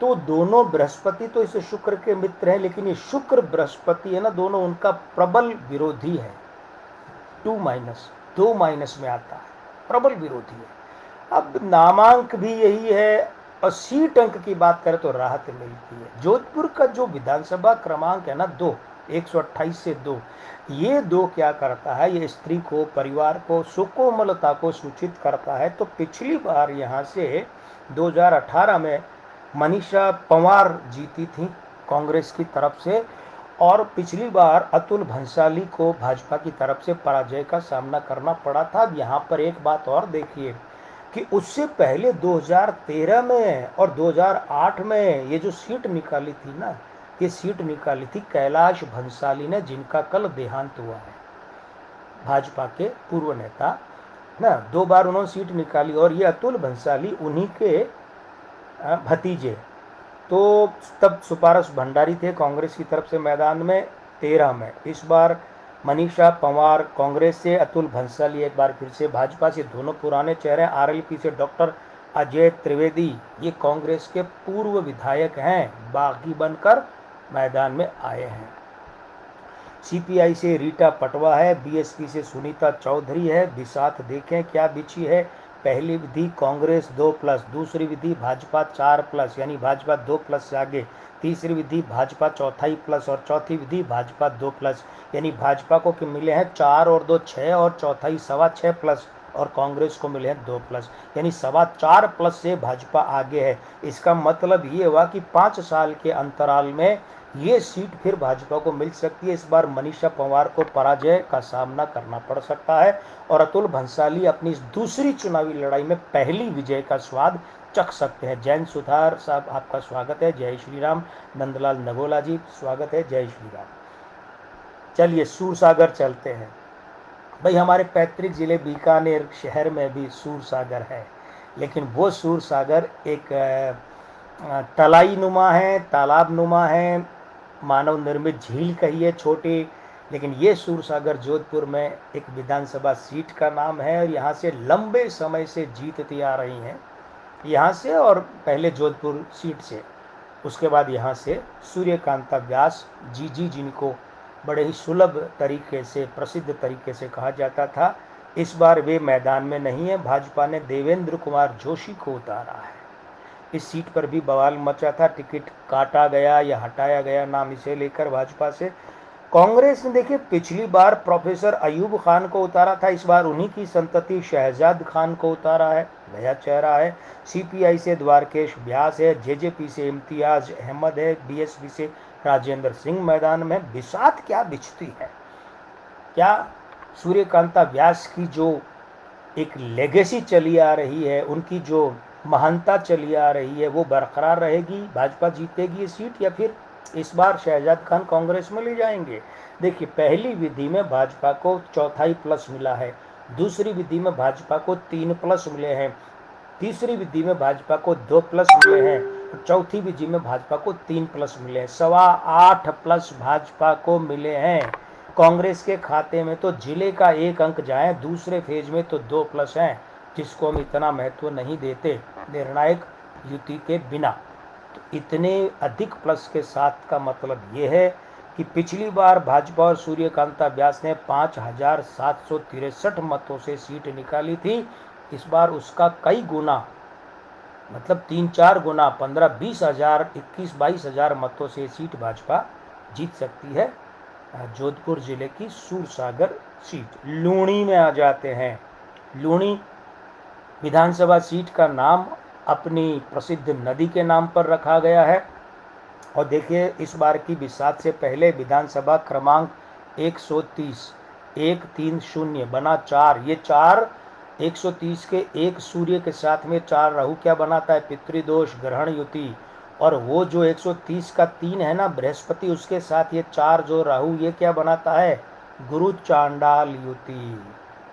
तो दोनों बृहस्पति तो इस शुक्र के मित्र हैं, लेकिन ये शुक्र बृहस्पति है ना, दोनों उनका प्रबल विरोधी है। 2 माइनस में आता है, प्रबल विरोधी है। अब नामांक भी यही है, और सीट अंक की बात करें तो राहत मिलती है। जोधपुर का जो विधानसभा क्रमांक है ना 2, 128 से 2, ये 2 क्या करता है, ये स्त्री को, परिवार को, सुकोमलता को सूचित करता है। तो पिछली बार यहाँ से 2018 में मनीषा पंवार जीती थी कांग्रेस की तरफ से, और पिछली बार अतुल भंसाली को भाजपा की तरफ से पराजय का सामना करना पड़ा था। अब यहाँ पर एक बात और देखिए कि उससे पहले 2013 में और 2008 में ये जो सीट निकाली थी ना, ये सीट निकाली थी कैलाश भंसाली ने, जिनका कल देहांत हुआ है, भाजपा के पूर्व नेता ना। 2 बार उन्होंने सीट निकाली, और ये अतुल भंसाली उन्हीं के भतीजे। तो तब सुपारस भंडारी थे कांग्रेस की तरफ से मैदान में 13 में। इस बार मनीषा पंवार कांग्रेस से, अतुल भंसाली एक बार फिर से भाजपा से। दोनों पुराने चेहरे। आरएलपी से डॉक्टर अजय त्रिवेदी, ये कांग्रेस के पूर्व विधायक हैं, बागी बनकर मैदान में आए हैं। सीपीआई से रीटा पटवा है, बीएसपी से सुनीता चौधरी है। बिसात देखें क्या बिछी है। पहली विधि कांग्रेस 2+, दूसरी विधि भाजपा 4+, यानी भाजपा 2+ से आगे। तीसरी विधि भाजपा 4+, और चौथी विधि भाजपा 2+, यानी भाजपा को मिले हैं 4 और 2 6, और चौथाई 6.25+, और कांग्रेस को मिले हैं 2+, यानी 4.25+ से भाजपा आगे है। इसका मतलब ये हुआ कि 5 साल के अंतराल में ये सीट फिर भाजपा को मिल सकती है। इस बार मनीषा पंवार को पराजय का सामना करना पड़ सकता है, और अतुल भंसाली अपनी इस दूसरी चुनावी लड़ाई में पहली विजय का स्वाद चख सकते हैं। जैन सुधार साहब आपका स्वागत है, जय श्री राम। नंदलाल नगोला जी स्वागत है, जय श्री राम। चलिए सूरसागर चलते हैं। भाई हमारे पैतृक जिले बीकानेर शहर में भी सूरसागर है, लेकिन वो सूरसागर एक तलाई नुमा है, तालाब नुमा है, मानव निर्मित झील कहिए छोटी, लेकिन ये सूरसागर जोधपुर में एक विधानसभा सीट का नाम है, और यहाँ से लंबे समय से जीतती आ रही हैं, यहाँ से और पहले जोधपुर सीट से। उसके बाद यहाँ से सूर्यकांता व्यास जी, जिनको बड़े ही सुलभ तरीके से, प्रसिद्ध तरीके से कहा जाता था, इस बार वे मैदान में नहीं है। भाजपा ने देवेंद्र कुमार जोशी को उतारा है। इस सीट पर भी बवाल मचा था, टिकट काटा गया या हटाया गया नाम इसे लेकर भाजपा से। कांग्रेस ने देखिए पिछली बार प्रोफेसर अयूब खान को उतारा था, इस बार उन्हीं की संतति शहजाद खान को उतारा है, नया चेहरा है। सीपीआई से द्वारकेश व्यास है, जेजेपी से इम्तियाज अहमद है, बीएसपी से राजेंद्र सिंह मैदान में। बिसात क्या बिछती है, क्या सूर्यकांता व्यास की जो एक लेगेसी चली आ रही है, उनकी जो महानता चली आ रही है, वो बरकरार रहेगी? भाजपा जीतेगी ये सीट, या फिर इस बार शहजाद खान कांग्रेस में ले जाएंगे? देखिए पहली विधि में भाजपा को 4+ मिला है, दूसरी विधि में भाजपा को 3+ मिले हैं, तीसरी विधि में भाजपा को 2+ मिले हैं, और चौथी विधि में भाजपा को 3+ मिले हैं। 8.25+ भाजपा को मिले हैं। कांग्रेस के खाते में तो जिले का 1 अंक जाए, दूसरे फेज में तो 2 प्लस हैं, जिसको हम इतना महत्व नहीं देते निर्णायक युति के बिना। तो इतने अधिक प्लस के साथ का मतलब ये है कि पिछली बार भाजपा और सूर्यकांता व्यास ने 5,763 मतों से सीट निकाली थी। इस बार उसका कई गुना, मतलब 3-4 गुना, 15-20 हजार, 21-22 हजार मतों से सीट भाजपा जीत सकती है। जोधपुर जिले की सूरसागर सीट। लूणी में आ जाते हैं। लूणी विधानसभा सीट का नाम अपनी प्रसिद्ध नदी के नाम पर रखा गया है। और देखिए, इस बार की बिसात से पहले विधानसभा क्रमांक 130 130 बना 4। ये 4 130 के 1 सूर्य के साथ में 4 राहु क्या बनाता है? पितृदोष, ग्रहण युति। और वो जो 130 का 3 है ना बृहस्पति, उसके साथ ये 4 जो राहु, ये क्या बनाता है? गुरु चांडाल युति,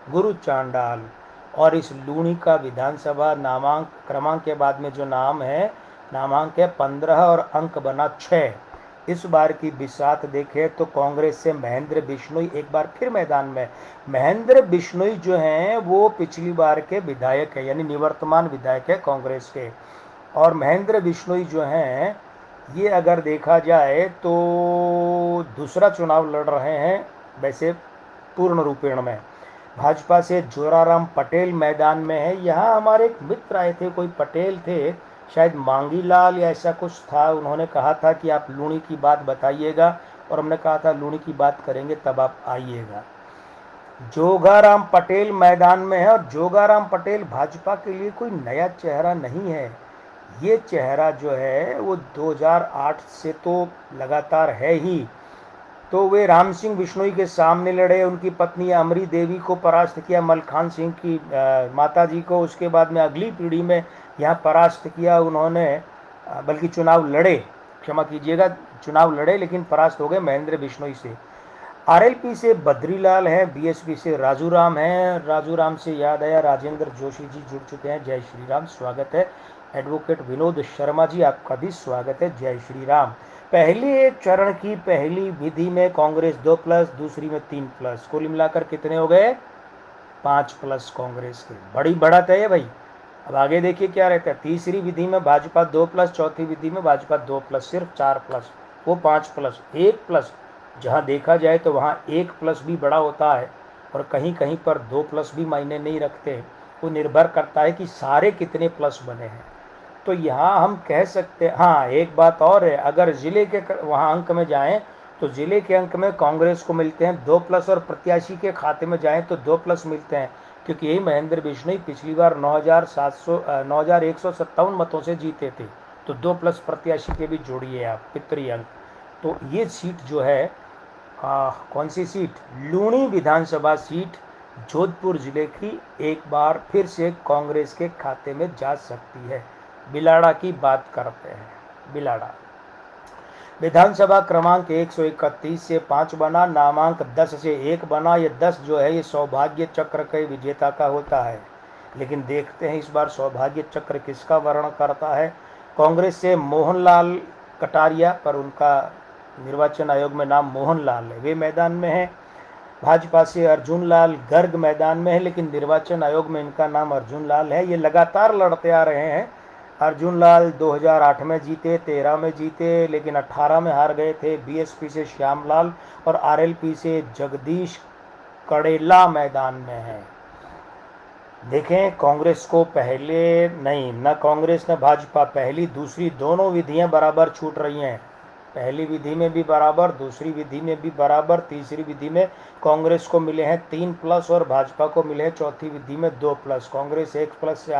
गुरु चांडाल। और इस लूणी का विधानसभा नामांक क्रमांक के बाद में जो नाम है, नामांक है 15 और अंक बना 6। इस बार की बिसात देखें तो कांग्रेस से महेंद्र बिश्नोई एक बार फिर मैदान में। महेंद्र बिश्नोई जो हैं वो पिछली बार के विधायक है, यानी निवर्तमान विधायक है कांग्रेस के। और महेंद्र बिश्नोई जो हैं ये अगर देखा जाए तो दूसरा चुनाव लड़ रहे हैं वैसे पूर्ण रूपेण में। भाजपा से जोराराम पटेल मैदान में है। यहाँ हमारे एक मित्र आए थे, कोई पटेल थे, शायद मांगीलाल या ऐसा कुछ था। उन्होंने कहा था कि आप लूणी की बात बताइएगा, और हमने कहा था लूणी की बात करेंगे तब आप आइएगा। जोगाराम पटेल मैदान में है। और जोगाराम पटेल भाजपा के लिए कोई नया चेहरा नहीं है। ये चेहरा जो है वो 2008 से तो लगातार है ही। तो वे राम सिंह बिश्नोई के सामने लड़े, उनकी पत्नी अमरी देवी को परास्त किया, मलखान सिंह की माता जी को। उसके बाद में अगली पीढ़ी में यहाँ परास्त किया उन्होंने, बल्कि चुनाव लड़े, क्षमा कीजिएगा, चुनाव लड़े लेकिन परास्त हो गए महेंद्र बिश्नोई से। आरएलपी से बद्रीलाल है, बीएसपी से राजू राम है। राजू राम से याद आया, राजेंद्र जोशी जी जुड़ चुके हैं, जय श्री राम, स्वागत है। एडवोकेट विनोद शर्मा जी, आपका भी स्वागत है, जय श्री राम। पहले चरण की पहली विधि में कांग्रेस 2 प्लस, दूसरी में 3 प्लस, कुल मिलाकर कितने हो गए? 5 प्लस कांग्रेस के। बड़ी बढ़त है ये भाई। अब आगे देखिए क्या रहता है। तीसरी विधि में भाजपा 2 प्लस, चौथी विधि में भाजपा 2 प्लस, सिर्फ 4 प्लस, वो 5 प्लस, 1 प्लस। जहाँ देखा जाए तो वहाँ 1 प्लस भी बड़ा होता है, और कहीं कहीं पर 2 प्लस भी मायने नहीं रखते। वो निर्भर करता है कि सारे कितने प्लस बने हैं। तो यहाँ हम कह सकते हैं, हाँ एक बात और है, अगर जिले के वहाँ अंक में जाएं तो जिले के अंक में कांग्रेस को मिलते हैं 2 प्लस, और प्रत्याशी के खाते में जाएं तो 2 प्लस मिलते हैं, क्योंकि यही महेंद्र बिश्नोई पिछली बार 9,157 मतों से जीते थे। तो 2 प्लस प्रत्याशी के भी जोड़िए आप, पितरी अंक। तो ये सीट जो है, कौन सी सीट? लूणी विधानसभा सीट जोधपुर जिले की एक बार फिर से कांग्रेस के खाते में जा सकती है। बिलाड़ा की बात करते हैं। बिलाड़ा विधानसभा क्रमांक 131 से 5 बना, नामांक 10 से 1 बना। ये 10 जो है ये सौभाग्य चक्र के विजेता का होता है। लेकिन देखते हैं इस बार सौभाग्य चक्र किसका वर्ण करता है। कांग्रेस से मोहनलाल कटारिया, पर उनका निर्वाचन आयोग में नाम मोहनलाल है, वे मैदान में है। भाजपा से अर्जुन लाल गर्ग मैदान में है, लेकिन निर्वाचन आयोग में इनका नाम अर्जुन लाल है। ये लगातार लड़ते आ रहे हैं। अर्जुन लाल 2008 में जीते, 13 में जीते, लेकिन 18 में हार गए थे। बीएसपी से श्यामलाल और आरएलपी से जगदीश कड़ेला मैदान में है। देखें, कांग्रेस को पहले नहीं, न कांग्रेस न भाजपा, पहली दूसरी दोनों विधियां बराबर छूट रही हैं। पहली विधि में भी बराबर, दूसरी विधि में भी बराबर, तीसरी विधि में कांग्रेस को मिले हैं 3 प्लस और भाजपा को मिले हैं चौथी विधि में 2 प्लस। कांग्रेस 1 प्लस से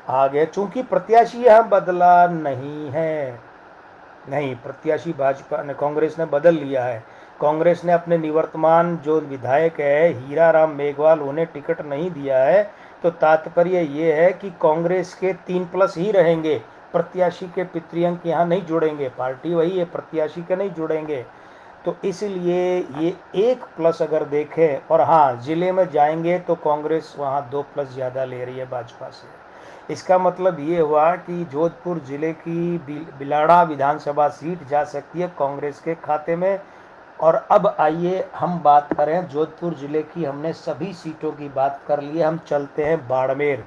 आगे। चूंकि प्रत्याशी यहाँ बदला नहीं है, नहीं, प्रत्याशी भाजपा ने, कांग्रेस ने बदल लिया है। कांग्रेस ने अपने निवर्तमान जो विधायक है हीरा राम मेघवाल, उन्हें टिकट नहीं दिया है। तो तात्पर्य ये है कि कांग्रेस के 3 प्लस ही रहेंगे, प्रत्याशी के पितृअंक यहाँ नहीं जुड़ेंगे। पार्टी वही है, प्रत्याशी के नहीं जुड़ेंगे। तो इसलिए ये 1 प्लस अगर देखें, और हाँ जिले में जाएंगे तो कांग्रेस वहाँ 2 प्लस ज़्यादा ले रही है भाजपा से। इसका मतलब ये हुआ कि जोधपुर जिले की बिलाड़ा विधानसभा सीट जा सकती है कांग्रेस के खाते में, और अब आइए हम बात करें जोधपुर ज़िले की। हमने सभी सीटों की बात कर ली है, हम चलते हैं बाड़मेर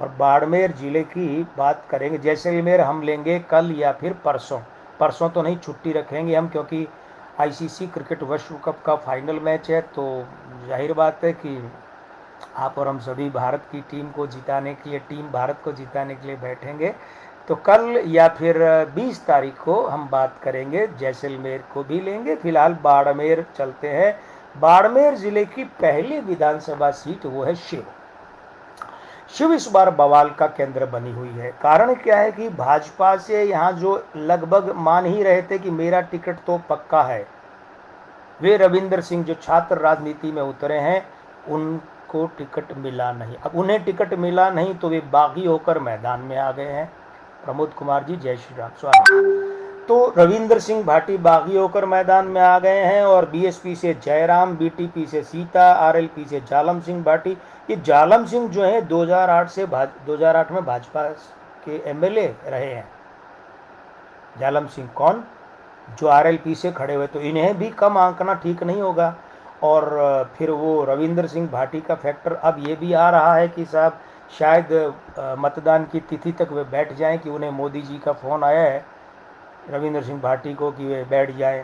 और बाड़मेर ज़िले की बात करेंगे। जैसलमेर हम लेंगे कल या फिर परसों। परसों तो नहीं, छुट्टी रखेंगे हम, क्योंकि आईसीसी क्रिकेट विश्व कप का फाइनल मैच है। तो जाहिर बात है कि आप और हम सभी भारत की टीम को जिताने के लिए, टीम भारत को जिताने के लिए बैठेंगे। तो कल या फिर 20 तारीख को हम बात करेंगे, जैसलमेर को भी लेंगे। फिलहाल बाड़मेर चलते हैं। बाड़मेर जिले की पहली विधानसभा सीट वो है शिव। शिव इस बार बवाल का केंद्र बनी हुई है। कारण क्या है कि भाजपा से यहाँ जो लगभग मान ही रहे थे कि मेरा टिकट तो पक्का है, वे रविंद्र सिंह जो छात्र राजनीति में उतरे हैं, उनको टिकट मिला नहीं। अब उन्हें टिकट मिला नहीं तो वे बागी होकर मैदान में आ गए हैं। प्रमोद कुमार जी, जय श्री राम, स्वागत। तो रविंद्र सिंह भाटी बागी होकर मैदान में आ गए हैं और बीएसपी से जयराम, बीटीपी से सीता, आरएलपी से जालम सिंह भाटी। ये जालम सिंह जो है 2008 में भाजपा के एमएलए रहे हैं। जालम सिंह कौन? जो आरएलपी से खड़े हुए, तो इन्हें भी कम आंकना ठीक नहीं होगा। और फिर वो रविंद्र सिंह भाटी का फैक्टर अब ये भी आ रहा है कि साहब शायद मतदान की तिथि तक वे बैठ जाएं, कि उन्हें मोदी जी का फ़ोन आया है रविंद्र सिंह भाटी को कि वे बैठ जाएं।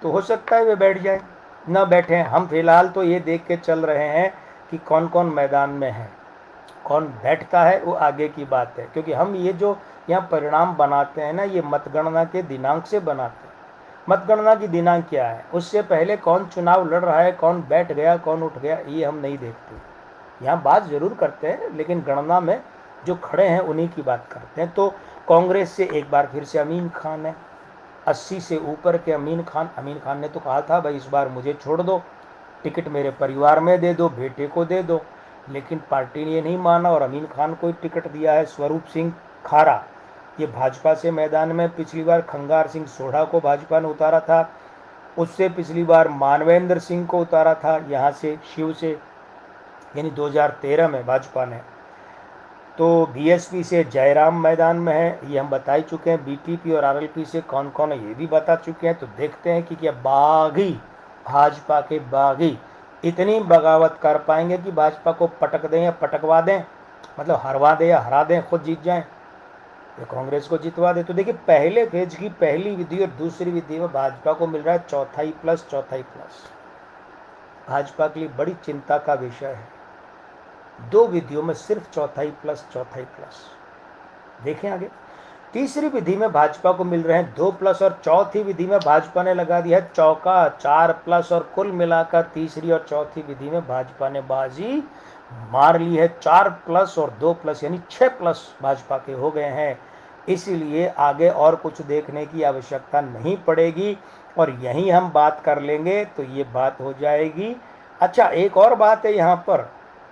तो हो सकता है वे बैठ जाएं, न बैठें। हम फिलहाल तो ये देख के चल रहे हैं कि कौन कौन मैदान में है, कौन बैठता है वो आगे की बात है। क्योंकि हम ये जो यहाँ परिणाम बनाते हैं ना, ये मतगणना के दिनांक से बनाते हैं। मतगणना की दिनांक क्या है, उससे पहले कौन चुनाव लड़ रहा है, कौन बैठ गया, कौन उठ गया, ये हम नहीं देखते। यहाँ बात ज़रूर करते हैं, लेकिन गणना में जो खड़े हैं उन्हीं की बात करते हैं। तो कांग्रेस से एक बार फिर से अमीन खान है, 80 से ऊपर के अमीन खान ने तो कहा था भाई इस बार मुझे छोड़ दो, टिकट मेरे परिवार में दे दो, बेटे को दे दो। लेकिन पार्टी ने ये नहीं माना और अमीन खान को टिकट दिया है। स्वरूप सिंह खारा, ये भाजपा से मैदान में, पिछली बार खंगार सिंह सोढ़ा को भाजपा ने उतारा था, उससे पिछली बार मानवेंद्र सिंह को उतारा था यहाँ से शिव से, यानी 2013 में भाजपा ने। तो बीएसपी से जयराम मैदान में है, ये हम बता ही चुके हैं। बीटीपी और आरएलपी से कौन कौन है ये भी बता चुके हैं। तो देखते हैं कि क्या बागी, भाजपा के बागी इतनी बगावत कर पाएंगे कि भाजपा को पटक दें या पटकवा दें, मतलब हरवा दें या हरा दें, खुद जीत जाएं, या कांग्रेस को जितवा दे। तो देखिए, पहले फेज की पहली विधि और दूसरी विधि में भाजपा को मिल रहा है चौथाई प्लस। भाजपा के लिए बड़ी चिंता का विषय है, दो विधियों में सिर्फ चौथाई प्लस। देखें आगे, तीसरी विधि में भाजपा को मिल रहे हैं 2+ और चौथी विधि में भाजपा ने लगा दिया है चौका 4+ और कुल मिलाकर तीसरी और चौथी विधि में भाजपा ने बाजी मार ली है। 4+ और 2+ यानी 6+ भाजपा के हो गए हैं। इसीलिए आगे और कुछ देखने की आवश्यकता नहीं पड़ेगी और यहीं हम बात कर लेंगे तो ये बात हो जाएगी। अच्छा, एक और बात है यहाँ पर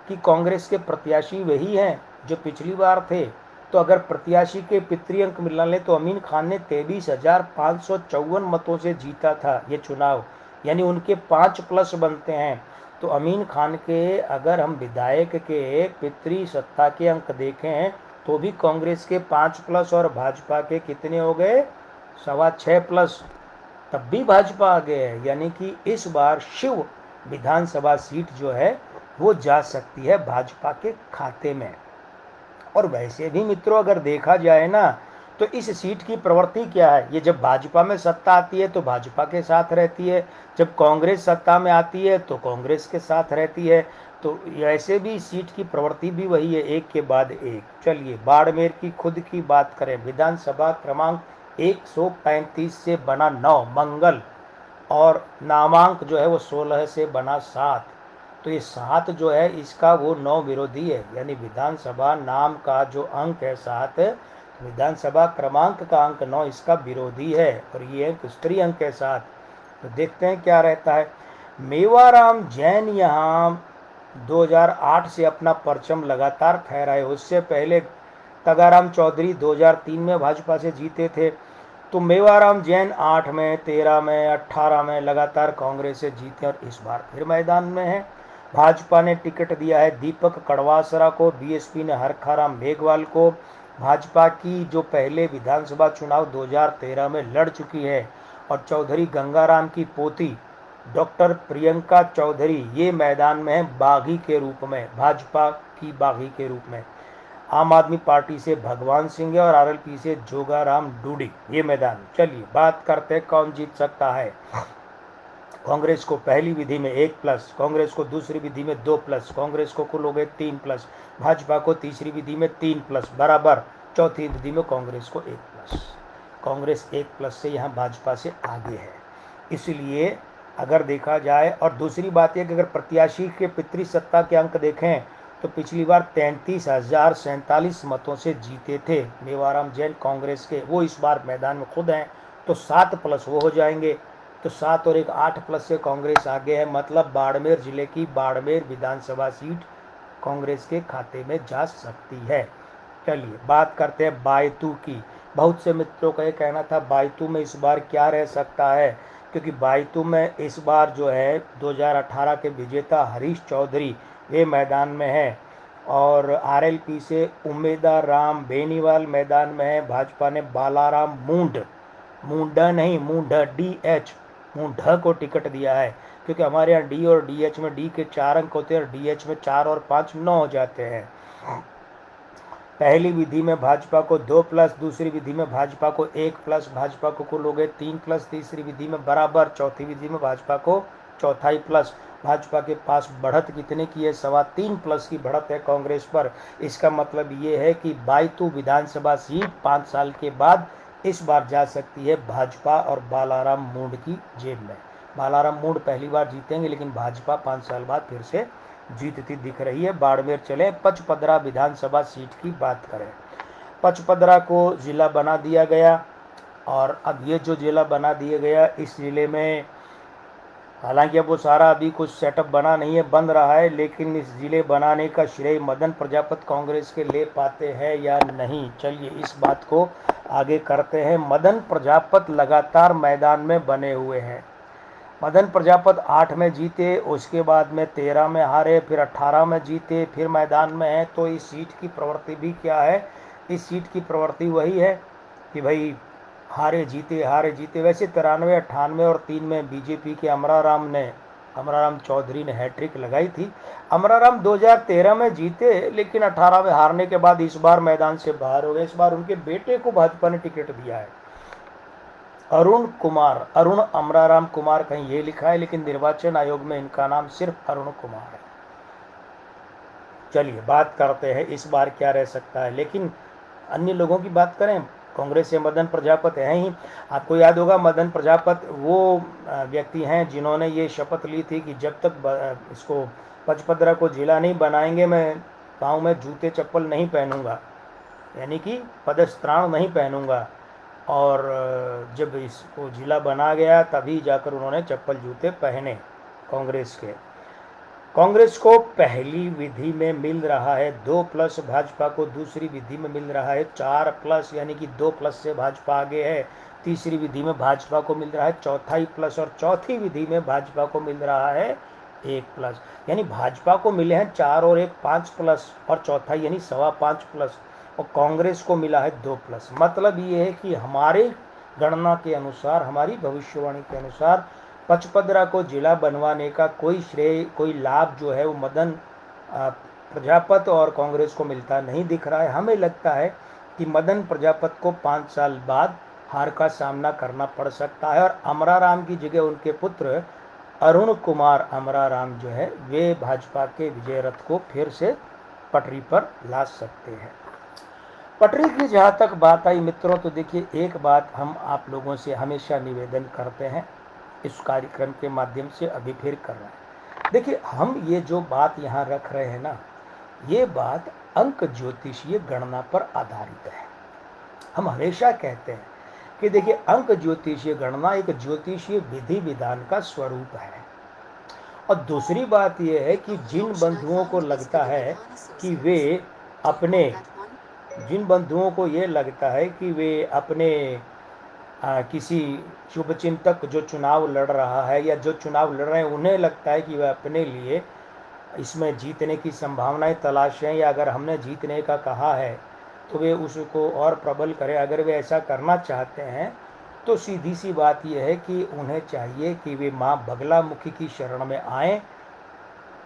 कि कांग्रेस के प्रत्याशी वही हैं जो पिछली बार थे। तो अगर प्रत्याशी के पितृ अंक मिला ले तो अमीन खान ने 23,554 मतों से जीता था ये चुनाव, यानी उनके 5+ बनते हैं। तो अमीन खान के अगर हम विधायक के पितृ सत्ता के अंक देखें तो भी कांग्रेस के 5+ और भाजपा के कितने हो गए, 6.25+, तब भी भाजपा आ गए है। यानी कि इस बार शिव विधानसभा सीट जो है वो जा सकती है भाजपा के खाते में। और वैसे भी मित्रों, अगर देखा जाए ना तो इस सीट की प्रवृत्ति क्या है, ये जब भाजपा में सत्ता आती है तो भाजपा के साथ रहती है, जब कांग्रेस सत्ता में आती है तो कांग्रेस के साथ रहती है। तो ऐसे भी सीट की प्रवृत्ति भी वही है, एक के बाद एक। चलिए बाड़मेर की खुद की बात करें। विधानसभा क्रमांक 135 से बना 9 मंगल, और नामांक जो है वो 16 से बना 7। तो ये 7 जो है इसका वो 9 विरोधी है, यानी विधानसभा नाम का जो अंक है 7, विधानसभा क्रमांक का अंक 9 इसका विरोधी है, और ये एक स्त्री अंक है 7। तो देखते हैं क्या रहता है। मेवाराम जैन यहाँ 2008 से अपना परचम लगातार फहराए। उससे पहले तगाराम चौधरी 2003 में भाजपा से जीते थे। तो मेवाराम जैन 8 में, 13 में, 18 में लगातार कांग्रेस से जीते और इस बार फिर मैदान में है। भाजपा ने टिकट दिया है दीपक कड़वासरा को, बीएसपी ने हरखाराम मेघवाल को। भाजपा की जो पहले विधानसभा चुनाव 2013 में लड़ चुकी है और चौधरी गंगाराम की पोती डॉक्टर प्रियंका चौधरी ये मैदान में है बागी के रूप में, भाजपा की बागी के रूप में। आम आदमी पार्टी से भगवान सिंह और आरएलपी से जोगाराम डूडी ये मैदान। चलिए बात करते हैं कौन जीत सकता है। कांग्रेस को पहली विधि में 1+, कांग्रेस को दूसरी विधि में 2+, कांग्रेस को कुल हो गए 3+, भाजपा को तीसरी विधि में 3+ बराबर, चौथी विधि में कांग्रेस को 1+। कांग्रेस 1+ से यहाँ भाजपा से आगे है। इसलिए अगर देखा जाए, और दूसरी बात यह कि अगर प्रत्याशी के पितृसत्ता के अंक देखें तो पिछली बार 33,047 मतों से जीते थे मेवाराम जैन कांग्रेस के, वो इस बार मैदान में खुद हैं, तो 7+ वो हो जाएंगे, तो 7 और 1 8+ से कांग्रेस आगे है। मतलब बाड़मेर जिले की बाड़मेर विधानसभा सीट कांग्रेस के खाते में जा सकती है। चलिए बात करते हैं बायतू की। बहुत से मित्रों का ये कहना था बायतू में इस बार क्या रह सकता है, क्योंकि बायतू में इस बार जो है 2018 के विजेता हरीश चौधरी वे मैदान में है, और आरएलपी से उम्मीदवार राम बेनीवाल मैदान में है। भाजपा ने बालाराम मूंढा नहीं मूंढा DH मूंढा को टिकट दिया है, क्योंकि हमारे यहाँ डी और DH में डी के 4 अंक होते हैं और DH में 4 और 5 9 हो जाते हैं। पहली विधि में भाजपा को 2+, दूसरी विधि में भाजपा को 1+, भाजपा को कुल हो गए 3+, तीसरी विधि में बराबर, चौथी विधि में भाजपा को चौथाई प्लस। भाजपा के पास बढ़त कितने की है, 3.25+ की बढ़त है कांग्रेस पर। इसका मतलब ये है कि बायतू विधानसभा सीट 5 साल के बाद इस बार जा सकती है भाजपा और बालाराम मूंढ की जेब में। बालाराम मूंढ पहली बार जीतेंगे, लेकिन भाजपा 5 साल बाद फिर से जीतती दिख रही है। बाड़मेर चले पचपदरा विधानसभा सीट की बात करें, पचपदरा को जिला बना दिया गया, और अब ये जो जिला बना दिया गया इस जिले में, हालांकि अब वो सारा अभी कुछ सेटअप बना नहीं है, बन रहा है, लेकिन इस जिले बनाने का श्रेय मदन प्रजापत कांग्रेस के ले पाते हैं या नहीं, चलिए इस बात को आगे करते हैं। मदन प्रजापत लगातार मैदान में बने हुए हैं। मदन प्रजापत 8 में जीते, उसके बाद में 13 में हारे, फिर 18 में जीते, फिर मैदान में है। तो इस सीट की प्रवृत्ति भी क्या है, इस सीट की प्रवृत्ति वही है कि भाई हारे जीते। वैसे 93, 98 और 3 में बीजेपी के अमराराम चौधरी ने हैट्रिक लगाई थी। अमराराम 2013 में जीते, लेकिन 18 में हारने के बाद इस बार मैदान से बाहर हो गए। इस बार उनके बेटे को भाजपा ने टिकट दिया है, अरुण अमराराम कुमार कहीं ये लिखा है, लेकिन निर्वाचन आयोग में इनका नाम सिर्फ अरुण कुमार है। चलिए बात करते हैं इस बार क्या रह सकता है। लेकिन अन्य लोगों की बात करें, कांग्रेस से मदन प्रजापत है ही। आपको याद होगा मदन प्रजापत वो व्यक्ति हैं जिन्होंने ये शपथ ली थी कि जब तक इसको पचपदरा को जिला नहीं बनाएंगे, मैं पाँव में जूते चप्पल नहीं पहनूंगा, यानी कि पदस्त्राण नहीं पहनूंगा। और जब इसको जिला बना गया तभी जाकर उन्होंने चप्पल जूते पहने कांग्रेस के। कांग्रेस को पहली विधि में मिल रहा है 2+, भाजपा को दूसरी विधि में मिल रहा है 4+, यानी कि 2+ से भाजपा आगे है। तीसरी विधि में भाजपा को मिल रहा है 4+, और चौथी विधि में भाजपा को मिल रहा है 1+, यानी भाजपा को मिले हैं 4 और 1 5+, और चौथाई यानी 5.25+, और कांग्रेस को मिला है 2+। मतलब ये है कि हमारे गणना के अनुसार, हमारी भविष्यवाणी के अनुसार पचपदरा को जिला बनवाने का कोई श्रेय, कोई लाभ जो है वो मदन प्रजापत और कांग्रेस को मिलता नहीं दिख रहा है। हमें लगता है कि मदन प्रजापत को 5 साल बाद हार का सामना करना पड़ सकता है, और अमराराम की जगह उनके पुत्र अरुण कुमार अमराराम जो है वे भाजपा के विजय रथ को फिर से पटरी पर ला सकते हैं। पटरी की जहाँ तक बात आई मित्रों, तो देखिए एक बात हम आप लोगों से हमेशा निवेदन करते हैं, इस कार्यक्रम के माध्यम से अभी फिर कर रहे हैं। देखिए हम ये जो बात यहाँ रख रहे हैं ना, ये बात अंक ज्योतिषीय गणना पर आधारित है। हम हमेशा कहते हैं कि देखिए अंक ज्योतिषीय गणना एक ज्योतिषीय विधि विधान का स्वरूप है। और दूसरी बात यह है कि जिन बंधुओं को लगता है कि वे अपने किसी शुभचिंतक जो चुनाव लड़ रहा है या जो चुनाव लड़ रहे हैं, उन्हें लगता है कि वह अपने लिए इसमें जीतने की संभावनाएं तलाशें, या अगर हमने जीतने का कहा है तो वे उसको और प्रबल करें। अगर वे ऐसा करना चाहते हैं तो सीधी सी बात यह है कि उन्हें चाहिए कि वे माँ बगलामुखी की शरण में आएं,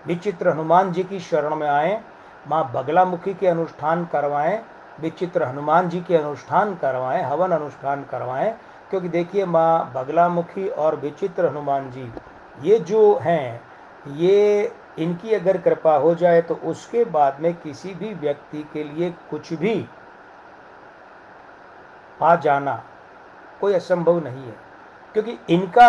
विचित्र हनुमान जी की शरण में आएं, माँ बगलामुखी के अनुष्ठान करवाएं, विचित्र हनुमान जी के अनुष्ठान करवाएं, हवन अनुष्ठान करवाएं। क्योंकि देखिए माँ बगलामुखी और विचित्र हनुमान जी ये जो हैं, ये इनकी अगर कृपा हो जाए तो उसके बाद में किसी भी व्यक्ति के लिए कुछ भी पा जाना कोई असंभव नहीं है। क्योंकि इनका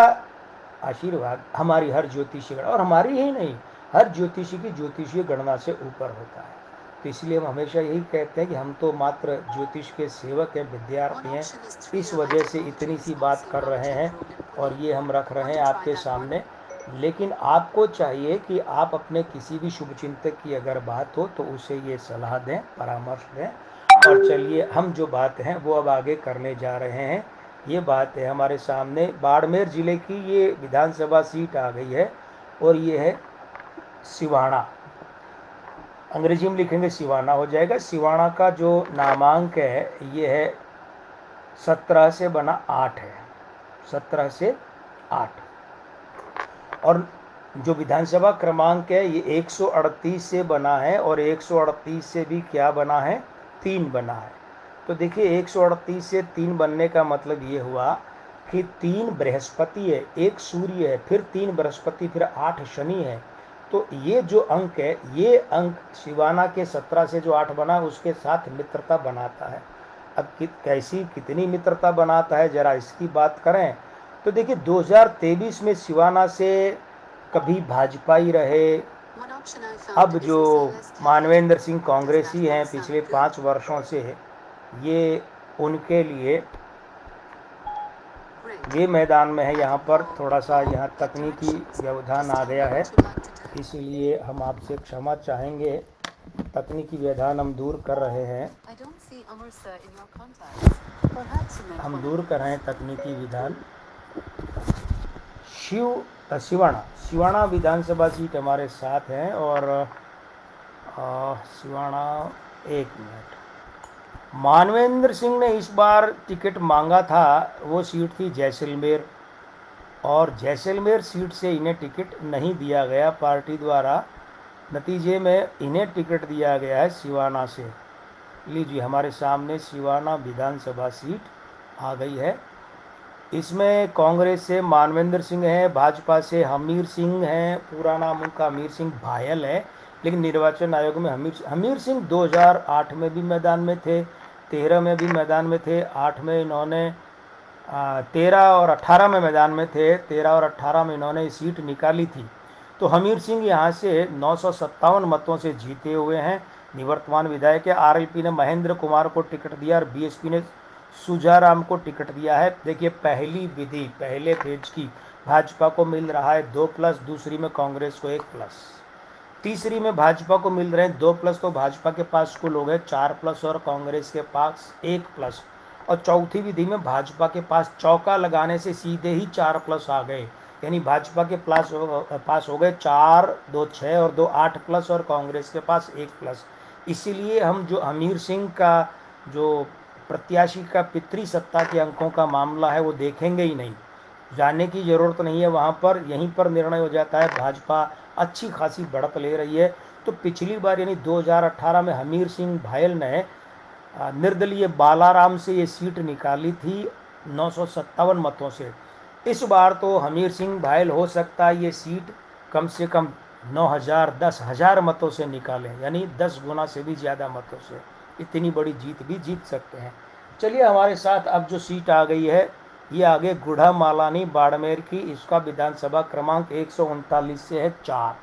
आशीर्वाद हमारी हर ज्योतिषी गणना, और हमारी ही नहीं, हर ज्योतिषी की ज्योतिषीय गणना से ऊपर होता है। तो इसलिए हम हमेशा यही कहते हैं कि हम तो मात्र ज्योतिष के सेवक हैं, विद्यार्थी हैं। इस वजह से इतनी सी बात कर रहे हैं और ये हम रख रहे हैं आपके सामने। लेकिन आपको चाहिए कि आप अपने किसी भी शुभचिंतक की अगर बात हो तो उसे ये सलाह दें, परामर्श दें। और चलिए हम जो बात हैं वो अब आगे करने जा रहे हैं। ये बात है हमारे सामने बाड़मेर जिले की, ये विधानसभा सीट आ गई है और ये है सिवाना। अंग्रेजी में लिखेंगे सिवाना हो जाएगा। सिवाना का जो नामांक है ये है 17 से बना 8 है, 17 से 8। और जो विधानसभा क्रमांक है ये 138 से बना है और 138 से भी क्या बना है, 3 बना है। तो देखिए 138 से 3 बनने का मतलब ये हुआ कि 3 बृहस्पति है, 1 सूर्य है, फिर 3 बृहस्पति, फिर 8 शनि है। तो ये जो अंक है, ये अंक सिवाना के 17 से जो 8 बना उसके साथ मित्रता बनाता है। अब कैसी कितनी मित्रता बनाता है जरा इसकी बात करें तो देखिए 2023 में सिवाना से कभी भाजपा ही रहे। अब जो मानवेंद्र सिंह कांग्रेसी हैं पिछले 5 वर्षों से, ये उनके लिए ये मैदान में है। यहाँ पर थोड़ा सा यहाँ तकनीकी व्यवधान आ गया है, इसलिए हम आपसे क्षमा चाहेंगे। तकनीकी व्यवधान हम दूर कर रहे हैं, हम दूर कर रहे हैं तकनीकी विधान। सिवाना विधानसभा सीट हमारे साथ हैं और सिवाना, एक मिनट, मानवेंद्र सिंह ने इस बार टिकट मांगा था, वो सीट थी जैसलमेर, और जैसलमेर सीट से इन्हें टिकट नहीं दिया गया पार्टी द्वारा। नतीजे में इन्हें टिकट दिया गया है सिवाना से। लीजिए हमारे सामने सिवाना विधानसभा सीट आ गई है। इसमें कांग्रेस से मानवेंद्र सिंह है, भाजपा से हमीर सिंह हैं, पूरा नाम उनका हमीर सिंह भायल है, लेकिन निर्वाचन आयोग में हमीर सिंह 2008 में भी मैदान में थे, 13 में भी मैदान में थे, 8 में इन्होंने 13 और 18 में मैदान में थे, 13 और 18 में इन्होंने सीट निकाली थी। तो हमीर सिंह यहाँ से 957 मतों से जीते हुए हैं, निवर्तमान विधायक है। आरएलपी ने महेंद्र कुमार को टिकट दिया और बीएसपी ने सुजाराम को टिकट दिया है। देखिए पहली विधि, पहले फेज की भाजपा को मिल रहा है 2+, दूसरी में कांग्रेस को 1+, तीसरी में भाजपा को मिल रहे हैं 2+, तो भाजपा के पास कुल हो गए 4+ और कांग्रेस के पास 1+, और चौथी विधि में भाजपा के पास चौका लगाने से सीधे ही 4+ आ गए, यानी भाजपा के पास हो गए 4, 2 6 और 2 8+, और कांग्रेस के पास 1+। इसीलिए हम जो हमीर सिंह का जो प्रत्याशी का पितृ सत्ता के अंकों का मामला है वो देखेंगे ही नहीं, जाने की ज़रूरत नहीं है वहाँ पर, यहीं पर निर्णय हो जाता है। भाजपा अच्छी खासी बढ़त ले रही है। तो पिछली बार यानी 2018 में हमीर सिंह भायल ने निर्दलीय बालाराम से ये सीट निकाली थी 957 मतों से। इस बार तो हमीर सिंह भायल हो सकता है ये सीट कम से कम 9,000 10,000 मतों से निकालें, यानी 10 गुना से भी ज़्यादा मतों से इतनी बड़ी जीत भी जीत सकते हैं। चलिए हमारे साथ अब जो सीट आ गई है ये आगे गुढ़ा मालानी बाड़मेर की, इसका विधानसभा क्रमांक 139 से है 4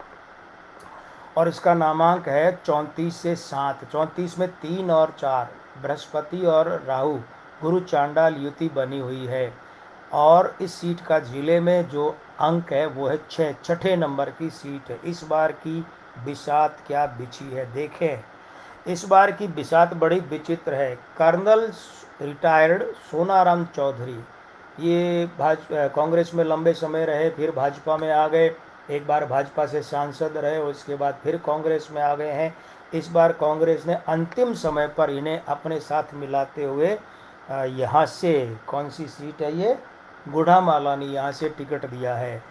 और इसका नामांक है 34 से 7। 34 में 3 और 4 बृहस्पति और राहु गुरु चांडाल युति बनी हुई है। और इस सीट का जिले में जो अंक है वो है 6, छठे नंबर की सीट है। इस बार की बिसात क्या बिछी है देखें। इस बार की बिसात बड़ी विचित्र है। कर्नल रिटायर्ड सोनाराम चौधरी, ये कांग्रेस में लंबे समय रहे, फिर भाजपा में आ गए, एक बार भाजपा से सांसद रहे, उसके बाद फिर कांग्रेस में आ गए हैं। इस बार कांग्रेस ने अंतिम समय पर इन्हें अपने साथ मिलाते हुए यहाँ से कौन सी सीट है ये, गुढ़ामाला ने यहाँ से टिकट दिया है।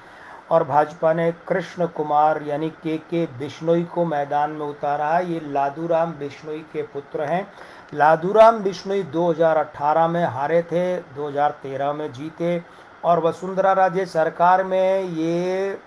और भाजपा ने कृष्ण कुमार यानी के बिश्नोई को मैदान में उतारा है। ये लादूराम बिश्नोई के पुत्र हैं। लादूराम बिश्नोई 2018 में हारे थे, 2013 में जीते, और वसुंधरा राजे सरकार में ये